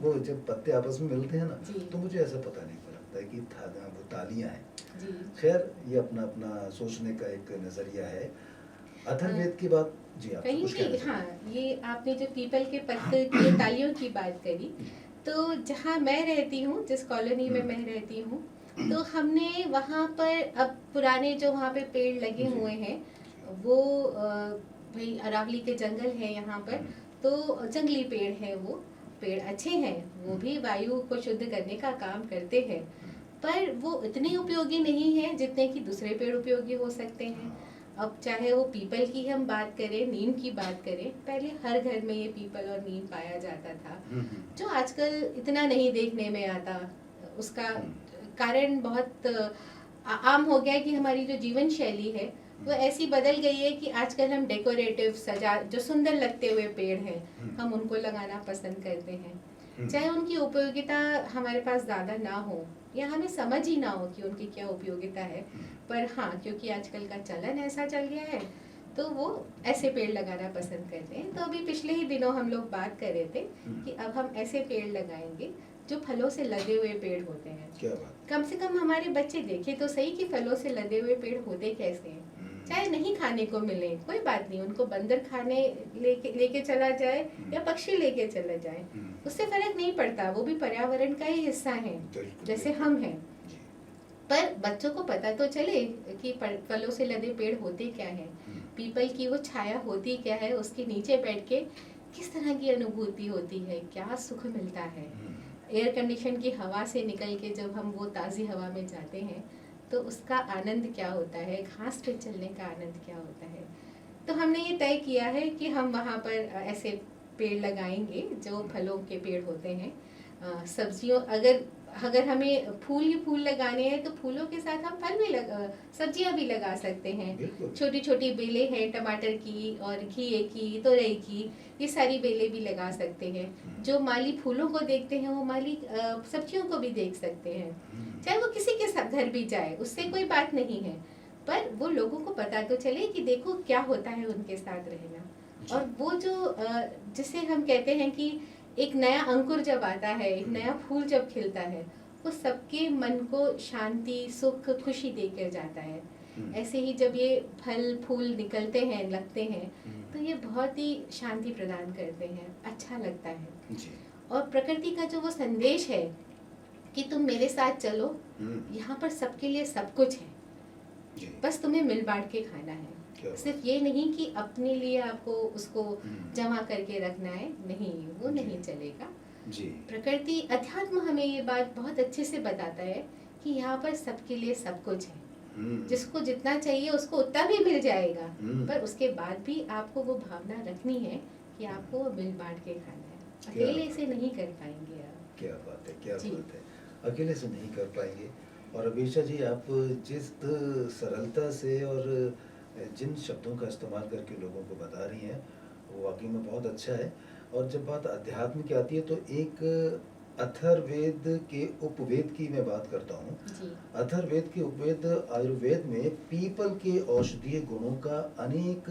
वो जब पत्ते आपस में मिलते हैं ना, जी, तो मुझे ऐसा पता नहीं लगता है कि वो तालियाँ हैं। जी। खैर ये अपना-अपना सोचने का एक नज़रिया है। अ, अथर्ववेद की बात जी, आपसे कहीं कुछ भी कहना हाँ, चाहेंगे? ये आपने जो पीपल के पत्ते की तालियों की बात करी, तो जहाँ मैं रहती हूँ, जिस कॉलोनी में हुँ। मैं रहती हूँ, तो हमने वहाँ पर अब पुराने जो वहाँ पे पेड़ लगे जी, हुए हैं, जी। वो भई अरावली के जंगल है यहाँ पर, हुँ, तो जंगली पेड़ हैं वो। पेड़ अच्छे हैं, वो हुँ, भी वायु को शुद्ध करने का काम करते हैं, हुँ। पर वो इतने उपयोगी नहीं हैं जितने कि दूसरे पेड़ उपयोगी हो सकते हैं। हाँ। अब चाहे वो पीपल की हम बात करें, नीम की बात करें, पहले हर घर में ये पीपल और नीम पाया जाता था, हुँ, हुँ, जो आजकल इतना नहीं देखने में आता। उसका हुँ, कारण बहुत आम हो गया है कि हमारी जो जीवन शैली है वो हुँ, ऐसी बदल गई है कि आजकल हम डेकोरेटिव सजा जो सुंदर लगते हुए पेड़ हैं, हुँ, हम उनको लगाना पसंद करते हैं। हुँ, चाहे उनकी उपयोगिता हमारे पास ज़्यादा ना हो या हमें समझ ही ना हो कि उनकी क्या उपयोगिता है, हुँ, पर हाँ, क्योंकि आजकल का चलन ऐसा चल गया है, तो वो ऐसे पेड़ लगाना पसंद करते हैं। तो अभी पिछले ही दिनों हम लोग बात कर रहे थे हुँ। कि अब हम ऐसे पेड़ लगाएंगे जो फलों से लदे हुए पेड़ होते हैं। क्या बात! कम से कम हमारे बच्चे देखें तो सही कि फलों से लदे हुए पेड़ होते कैसे हैं। हुँ, चाहे नहीं खाने को मिले कोई बात नहीं, उनको बंदर खाने लेके चला जाए या पक्षी लेके चला जाए, हुँ। उससे फर्क नहीं पड़ता, वो भी पर्यावरण का ही हिस्सा है बिल्कुल, जैसे बिल्कुल। हम हैं। जी। पर बच्चों को पता तो चले कि फलों से लदे पेड़ होते क्या हैं, हुँ, पीपल की वो छाया होती क्या है, उसके नीचे बैठ के किस तरह की अनुभूति होती है, क्या सुख मिलता है। हुँ, एयर कंडीशन की हवा से निकल के जब हम वो ताज़ी हवा में जाते हैं, तो उसका आनंद क्या होता है, घास पे चलने का आनंद क्या होता है। तो हमने ये तय किया है कि हम वहाँ पर ऐसे पेड़ लगाएंगे जो फलों के पेड़ होते हैं। सब्जियों अगर अगर हमें फूल ही फूल लगाने हैं तो फूलों के साथ हम फल भी सब्जियां भी लगा सकते हैं। बिल्कुल। छोटी छोटी बेलें हैं टमाटर की और घिए की, तोरई की, ये सारी बेलें भी लगा सकते हैं। हुँ, जो माली फूलों को देखते हैं वो माली सब्जियों को भी देख सकते हैं। हुँ, चाहे वो किसी के साथ घर भी जाए, उससे कोई बात नहीं है, पर वो लोगों को पता तो चले कि देखो क्या होता है उनके साथ रहना। जी। और वो जो जिसे हम कहते हैं कि एक नया अंकुर जब आता है, एक हुँ, नया फूल जब खिलता है, वो सबके मन को शांति, सुख, खुशी देकर जाता है। हुँ, ऐसे ही जब ये फल फूल निकलते हैं, लगते हैं, हुँ, तो ये बहुत ही शांति प्रदान करते हैं, अच्छा लगता है। जी। और प्रकृति का जो वो संदेश है कि तुम मेरे साथ चलो, हुँ, यहाँ पर सबके लिए सब कुछ है, जी। बस तुम्हें मिल बांट के खाना है। क्या बात! सिर्फ ये नहीं कि अपने लिए आपको उसको हुँ, जमा करके रखना है, नहीं, वो जी। नहीं चलेगा। जी। प्रकृति अध्यात्म हमें ये बात बहुत अच्छे से बताता है कि यहाँ पर सबके लिए सब कुछ है। हुँ, जिसको जितना चाहिए उसको उतना भी मिल जाएगा, हुँ, पर उसके बाद भी आपको वो भावना रखनी है कि आपको वो मिल बांट के खाना है। क्या अकेले बात! इसे नहीं कर पाएंगे आप। क्या बात है, क्या जी, बात है! अकेले से नहीं कर पाएँगे और अभीशा जी आप जिस सरलता से और जिन शब्दों का इस्तेमाल करके लोगों को बता रही हैं, वो वाक़ई में बहुत अच्छा है और जब बात अध्यात्म की आती है तो एक अथर्ववेद के उपवेद की मैं बात करता हूँ। जी, अथर्ववेद के उपवेद आयुर्वेद में पीपल के औषधीय गुणों का अनेक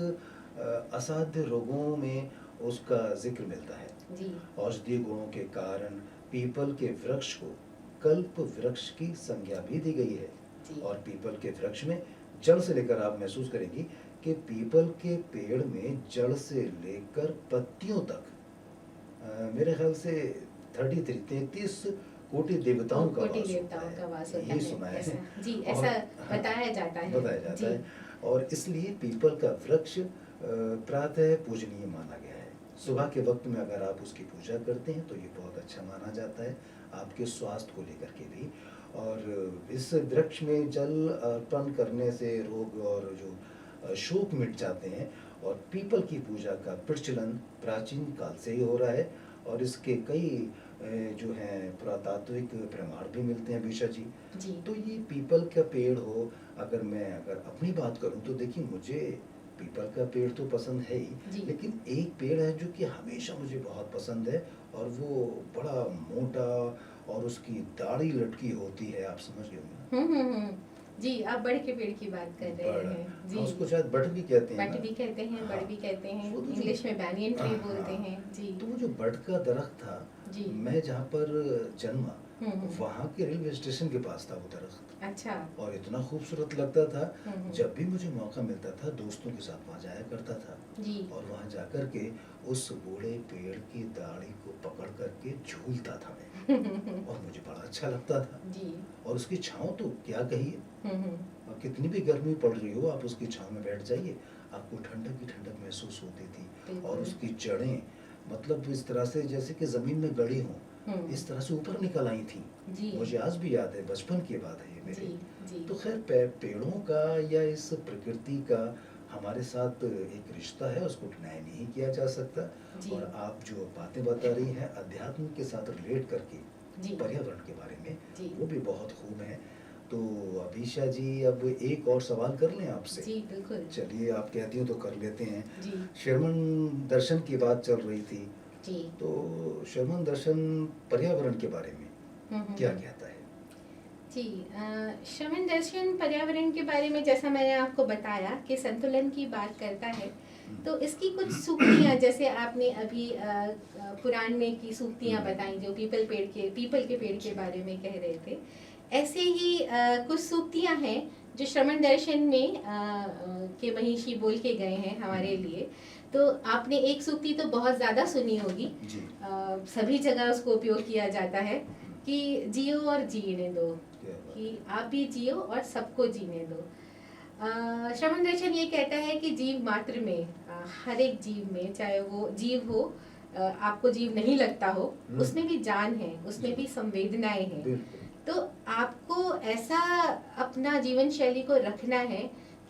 असाध्य रोगों में उसका जिक्र मिलता है। जी औषधीय गुणों के कारण पीपल के वृक्ष को कल्प वृक्ष की संज्ञा भी दी गई है। जी और पीपल के वृक्ष में जड़ से लेकर, आप महसूस करेंगी कि पीपल के पेड़ में जड़ से लेकर पत्तियों तक मेरे ख्याल से 33 कोटि देवताओं का कोटि वास होता देवताओं है, का वास होता ये है, सुना है। ऐसा जी, और ऐसा हाँ, बताया जाता है। बताया जाता जी है। और इसलिए पीपल का वृक्ष प्रातः पूजनीय माना गया है। सुबह के वक्त में अगर आप उसकी पूजा करते हैं तो ये बहुत अच्छा माना जाता है, आपके स्वास्थ्य को लेकर के भी। और इस वृक्ष में जल अर्पण करने से रोग और जो शोक मिट जाते हैं। और पीपल की पूजा का प्रचलन प्राचीन काल से ही हो रहा है। और इसके कई जो हैं पुरातात्विक प्रमाण भी मिलते हैं बीशा जी। जी तो ये पीपल का पेड़ हो, अगर अपनी बात करूं तो देखिए, मुझे पीपल का पेड़ तो पसंद है ही, जी लेकिन एक पेड़ है जो कि हमेशा मुझे बहुत पसंद है। और वो बड़ा मोटा और उसकी दाढ़ी लटकी होती है, आप समझ गए होंगे हम्म। जी, आप बड़ के पेड़ की बात कर ना? रहे हैं। हाँ, जी उसको शायद बट भी कहते हैं बट ना। भी कहते हैं, बड़ हाँ, भी कहते हैं, वो तो इंग्लिश में बैनियन ट्री बोलते हाँ, हैं। जी तो वो जो बट का दरख्त था, जी मैं जहाँ पर जन्मा, हम्म। वहाँ के रेलवे स्टेशन के पास था वो दरख्त। अच्छा और इतना खूबसूरत लगता था। हम्म। जब भी मुझे मौका मिलता था, दोस्तों के साथ वहाँ जाया करता था। जी और वहाँ जाकर के उस बूढ़े पेड़ की दाढ़ी को पकड़ करके झूलता था मैं। और मुझे बड़ा अच्छा लगता था। जी और उसकी छाँव तो क्या कहिए, हम्म। और कितनी भी गर्मी पड़ रही हो, आप उसकी छाँव में बैठ जाइए, आपको ठंडक की ठंडक महसूस होती थी। और बिल्कुल उसकी जड़ें मतलब इस तरह से जैसे कि ज़मीन में गड़ी हों, इस तरह से ऊपर निकल आई थी। जी मुझे आज भी याद है, बचपन की बात है ये जी मेरी। जी तो खैर पेड़ों का या इस प्रकृति का हमारे साथ एक रिश्ता है, उसको डिनाई नहीं किया जा सकता। जी और आप जो बातें बता रही हैं अध्यात्म के साथ रिलेट करके जी पर्यावरण के बारे में, जी वो भी बहुत खूब है। तो अभीशा जी, अब एक और सवाल कर लें आपसे? जी बिल्कुल चलिए, आप कहती हो तो कर लेते हैं। जी शरमन दर्शन की बात चल रही थी, जी तो शरमन दर्शन पर्यावरण के बारे में क्या कहता है? जी श्रवण दर्शन पर्यावरण के बारे में जैसा मैंने आपको बताया कि संतुलन की बात करता है। तो इसकी कुछ सूक्तियाँ, जैसे आपने अभी पुराण में की सूक्तियाँ बताई जो पीपल के पेड़ के बारे में कह रहे थे, ऐसे ही कुछ सूक्तियाँ हैं जो श्रवण दर्शन में के महिषी बोल के गए हैं हमारे लिए। तो आपने एक सूक्ति तो बहुत ज़्यादा सुनी होगी, जी। सभी जगह उसको उपयोग किया जाता है कि जियो और जीने दो, क्या बात कि आप भी जियो और सबको जीने दो। श्रवण दर्शन ये कहता है कि जीव मात्र में, हर एक जीव में, चाहे वो जीव हो, आपको जीव नहीं लगता हो, उसमें भी जान है, उसमें भी संवेदनाएं हैं। बिल्कुल। तो आपको ऐसा अपना जीवन शैली को रखना है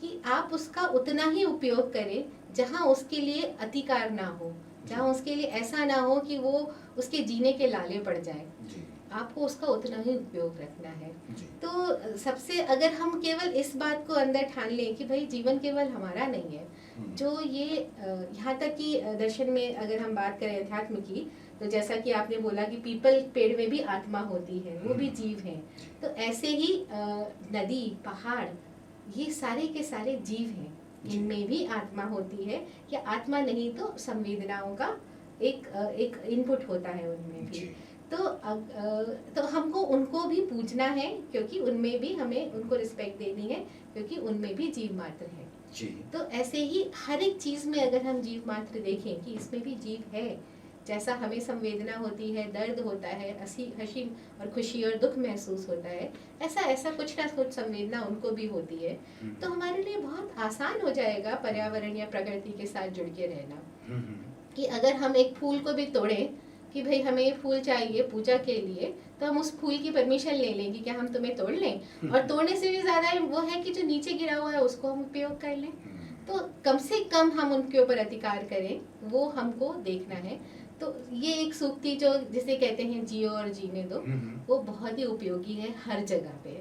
कि आप उसका उतना ही उपयोग करें जहाँ उसके लिए अतिकार ना हो, जहाँ उसके लिए ऐसा ना हो कि वो उसके जीने के लाले पड़ जाए। जी आपको उसका उतना ही उपयोग रखना है। जी। तो सबसे, अगर हम केवल इस बात को अंदर ठान लें कि भाई जीवन केवल हमारा नहीं है, जो ये यहाँ तक कि दर्शन में अगर हम बात करें अध्यात्म की, तो जैसा कि आपने बोला कि पीपल पेड़ में भी आत्मा होती है, वो भी जीव हैं। तो ऐसे ही नदी, पहाड़, ये सारे के सारे जीव हैं, इनमें भी आत्मा होती है। या आत्मा नहीं तो संवेदनाओं का एक इनपुट होता है उनमें भी। तो हमको उनको भी पूजना है, क्योंकि उनमें भी हमें उनको रिस्पेक्ट देनी है, क्योंकि उनमें भी जीव मात्र है। जी। तो ऐसे ही हर एक चीज में अगर हम जीव मात्र देखें कि इसमें भी जीव है, जैसा हमें संवेदना होती है, दर्द होता है, हंसी और खुशी और दुख महसूस होता है, ऐसा कुछ ना कुछ संवेदना उनको भी होती है। तो हमारे लिए बहुत आसान हो जाएगा पर्यावरण या प्रकृति के साथ जुड़ के रहना। कि अगर हम एक फूल को भी तोड़ें कि भाई हमें ये फूल चाहिए पूजा के लिए, तो हम उस फूल की परमिशन ले लें कि क्या हम तुम्हें तोड़ लें, और तोड़ने से भी ज़्यादा वो है कि जो नीचे गिरा हुआ है उसको हम उपयोग कर लें। तो कम से कम हम उनके ऊपर अधिकार करें, वो हमको देखना है। तो ये एक सूक्ति जो जिसे कहते हैं जियो और जीने दो, वो बहुत ही उपयोगी है हर जगह पे।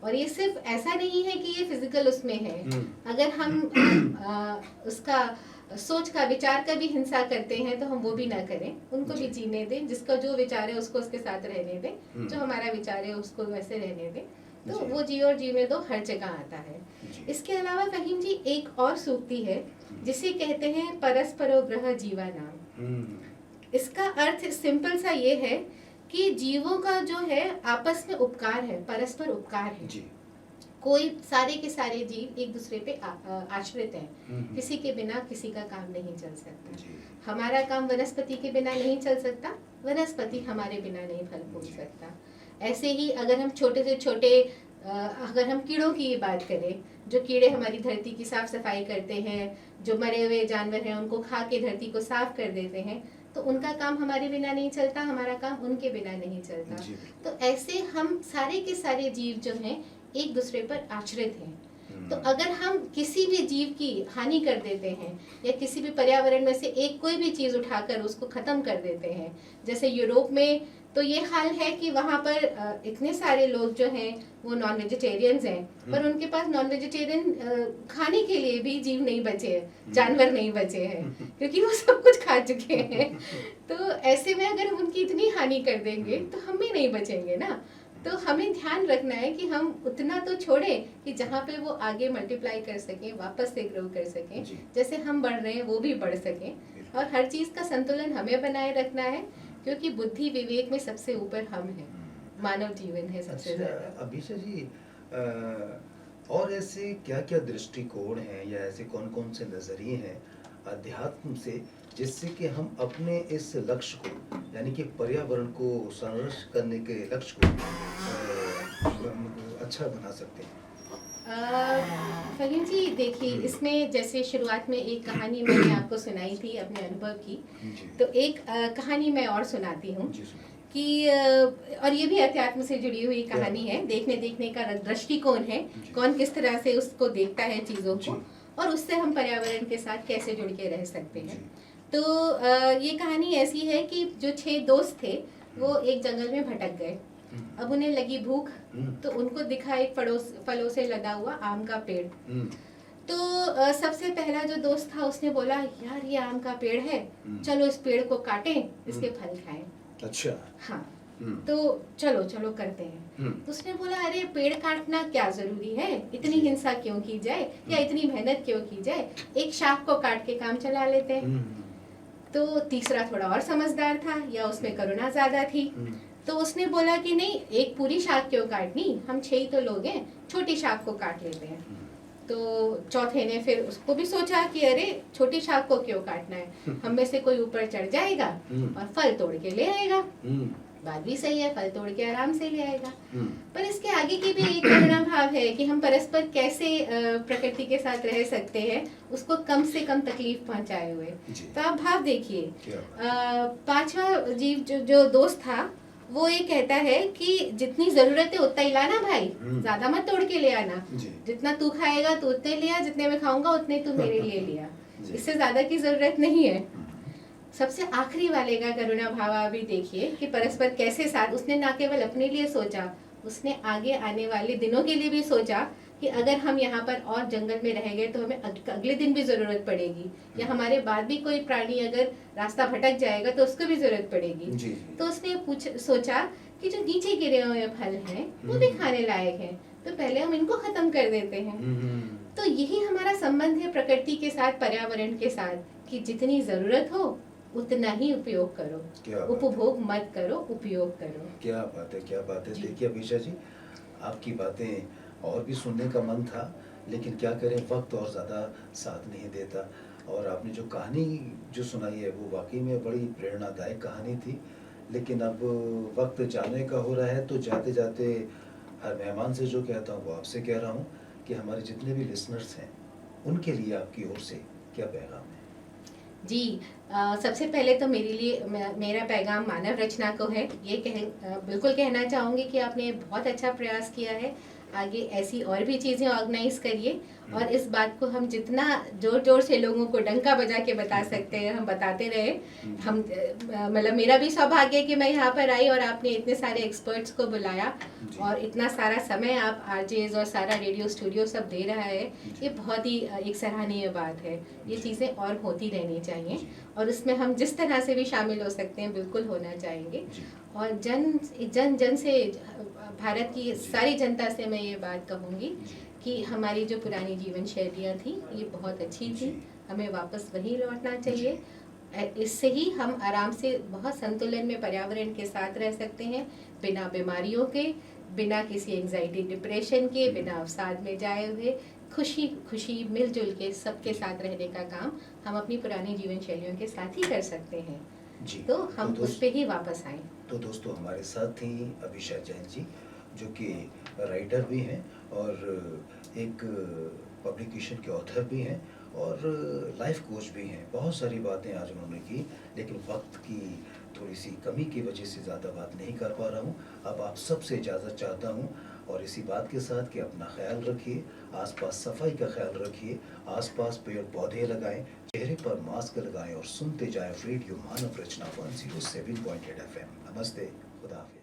और ये सिर्फ ऐसा नहीं है कि ये फिजिकल उसमें है, अगर हम उसका सोच का, विचार का भी हिंसा करते हैं तो हम वो भी ना करें, उनको भी जीने दें। जिसका जो विचार है उसको उसके साथ रहने दें, जो हमारा विचार है उसको वैसे रहने दें। तो जी। वो जी और जी में दो हर जगह आता है। जी। इसके अलावा फहीम जी एक और सूक्ति है जिसे कहते हैं परस्परो ग्रह जीवानाम। हम्म। इसका अर्थ सिंपल सा ये है कि जीवों का जो है आपस में उपकार है, परस्पर उपकार है। जी। कोई सारे के सारे जीव एक दूसरे पे आश्रित हैं। हम्म। किसी के बिना किसी का काम नहीं चल सकता। जी। हमारा काम वनस्पति के बिना नहीं चल सकता, वनस्पति हमारे बिना नहीं फल फूल जी। सकता। ऐसे ही अगर हम छोटे से छोटे अगर हम कीड़ों की बात करें, जो कीड़े हमारी धरती की साफ सफाई करते हैं, जो मरे हुए जानवर हैं उनको खा के धरती को साफ कर देते हैं, तो उनका काम हमारे बिना नहीं चलता, हमारा काम उनके बिना नहीं चलता। जी। तो ऐसे हम सारे के सारे जीव जो हैं एक दूसरे पर आश्रित हैं। तो अगर हम किसी भी जीव की हानि कर देते हैं या किसी भी पर्यावरण में से एक कोई भी चीज़ उठाकर उसको ख़त्म कर देते हैं, जैसे यूरोप में तो ये हाल है कि वहाँ पर इतने सारे लोग जो हैं वो नॉन वेजिटेरियंस हैं, पर उनके पास नॉन वेजिटेरियन खाने के लिए भी जीव नहीं बचे हैं, जानवर नहीं बचे हैं, क्योंकि वो सब कुछ खा चुके हैं। तो ऐसे में अगर हम उनकी इतनी हानि कर देंगे तो हम भी नहीं बचेंगे ना। तो हमें ध्यान रखना है कि हम उतना तो छोड़ें कि जहाँ पे वो आगे मल्टीप्लाई कर सकें, वापस से ग्रो कर सकें, जैसे हम बढ़ रहे हैं वो भी बढ़ सकें। और हर चीज़ का संतुलन हमें बनाए रखना है, क्योंकि बुद्धि विवेक में सबसे ऊपर हम हैं, मानव जीवन है सबसे ज़्यादा। अभिषा जी, और ऐसे क्या क्या दृष्टिकोण हैं या ऐसे कौन कौन से नजरिए हैं अध्यात्म से, जिससे कि हम अपने इस लक्ष्य को, यानी कि पर्यावरण को संरक्षित करने के लक्ष्य को अच्छा बना सकते हैं? फहीम जी देखिए, इसमें जैसे शुरुआत में एक कहानी मैंने आपको सुनाई थी अपने अनुभव की, तो एक कहानी मैं और सुनाती हूँ कि और ये भी अध्यात्म से जुड़ी हुई कहानी है। देखने का दृष्टिकोण है, कौन किस तरह से उसको देखता है चीज़ों को, और उससे हम पर्यावरण के साथ कैसे जुड़ के रह सकते हैं। तो ये कहानी ऐसी है कि जो 6 दोस्त थे वो एक जंगल में भटक गए। अब उन्हें लगी भूख, तो उनको दिखा एक फलों से लदा हुआ आम का पेड़। तो सबसे पहला जो दोस्त था उसने बोला, यार ये आम का पेड़ है, चलो इस पेड़ को काटें, इसके फल खाएं। अच्छा। हाँ, तो चलो करते हैं। तो उसने बोला, अरे पेड़ काटना क्या जरूरी है, इतनी हिंसा क्यों की जाए या इतनी मेहनत क्यों की जाए, एक शाख को काट के काम चला लेते हैं। तो तीसरा थोड़ा और समझदार था, या उसमें करुणा ज्यादा थी, तो उसने बोला कि नहीं, एक पूरी शाख क्यों काटनी, हम 6 ही तो लोग हैं, छोटी शाख को काट लेते हैं। तो चौथे ने फिर उसको भी सोचा कि अरे छोटी शाख को क्यों काटना है, हम में से कोई ऊपर चढ़ जाएगा और फल तोड़ के ले आएगा। बात भी सही है, फल तोड़ के आराम से ले आएगा। पर इसके आगे की भी एक करुणा भाव है कि हम परस्पर कैसे प्रकृति के साथ रह सकते हैं, उसको कम से कम तकलीफ पहुंचाए हुए। तो आप भाव देखिए, 5वां जीव जो दोस्त था वो ये कहता है कि जितनी जरूरत है उतना ही लाना भाई, ज्यादा मत तोड़ के ले आना, जितना तू खाएगा तो उतने लिया, जितने मैं खाऊंगा उतने तू मेरे लिए लिया, इससे ज्यादा की जरूरत नहीं है। सबसे आखिरी वाले का करुणा भाव अभी देखिए कि परस्पर कैसे साथ, उसने ना केवल अपने लिए सोचा, उसने आगे आने वाले दिनों के लिए भी सोचा कि अगर हम यहाँ पर और जंगल में रह गए तो हमें अगले दिन भी जरूरत पड़ेगी, या हमारे बाद भी कोई प्राणी अगर रास्ता भटक जाएगा तो उसको भी जरूरत पड़ेगी। तो उसने सोचा कि जो नीचे गिरे हुए फल हैं वो भी खाने लायक हैं, तो पहले हम इनको खत्म कर देते हैं। तो यही हमारा संबंध है प्रकृति के साथ, पर्यावरण के साथ, कि जितनी जरूरत हो उतना ही उपयोग करो, उपभोग मत करो, उपयोग करो। क्या बात है, क्या बात है। देखिए अभिषा जी, आपकी बातें और भी सुनने का मन था, लेकिन क्या करें, वक्त और ज़्यादा साथ नहीं देता। और आपने जो कहानी जो सुनाई है वो वाकई में बड़ी प्रेरणादायक कहानी थी। लेकिन अब वक्त जाने का हो रहा है, तो जाते जाते हर मेहमान से जो कहता हूँ वो आपसे कह रहा हूँ कि हमारे जितने भी लिसनर्स हैं उनके लिए आपकी ओर से क्या पैगाम है? जी, सबसे पहले तो मेरे लिए मेरा पैगाम मानव रचना को है। ये बिल्कुल कहना चाहूँगी कि आपने बहुत अच्छा प्रयास किया है, आगे ऐसी और भी चीज़ें ऑर्गेनाइज करिए, और इस बात को हम जितना जोर जोर से लोगों को डंका बजा के बता सकते हैं हम बताते रहे। हम मतलब मेरा भी सौभाग्य है कि मैं यहाँ पर आई और आपने इतने सारे एक्सपर्ट्स को बुलाया, और इतना सारा समय आप आरजेज और सारा रेडियो स्टूडियो सब दे रहा है, ये बहुत ही एक सराहनीय बात है। ये चीज़ें और होती रहनी चाहिए, और इसमें हम जिस तरह से भी शामिल हो सकते हैं बिल्कुल होना चाहिए। और जन जन जन से भारत की सारी जनता से मैं ये बात कहूँगी जी। कि हमारी जो पुरानी जीवन शैलियाँ थी ये बहुत अच्छी थी, जी। हमें वापस वहीं लौटना चाहिए। जी। इससे ही हम आराम से बहुत संतुलन में पर्यावरण के साथ रह सकते हैं, बिना बीमारियों के, बिना किसी एंजाइटी डिप्रेशन के, बिना अवसाद में जाए हुए, खुशी खुशी मिलजुल के सबके साथ रहने का काम हम अपनी पुरानी जीवन शैलियों के साथ ही कर सकते हैं। जी। तो हम तो उस पे ही वापस आएँ। तो दोस्तों हमारे साथ थी अभिषा जैन जी, जो कि राइटर भी हैं और एक पब्लिकेशन के ऑथर भी हैं और लाइफ कोच भी हैं। बहुत सारी बातें आज उन्होंने की, लेकिन वक्त की थोड़ी सी कमी की वजह से ज़्यादा बात नहीं कर पा रहा हूँ। अब आप सबसे इजाज़त चाहता हूँ और इसी बात के साथ कि अपना ख्याल रखिए, आसपास सफाई का ख्याल रखिए, आसपास पेड़ पौधे लगाएं, चेहरे पर मास्क लगाएं और सुनते जाएं रेडियो मानव रचना 107.8 FM। नमस्ते, खुदा हाफिज़।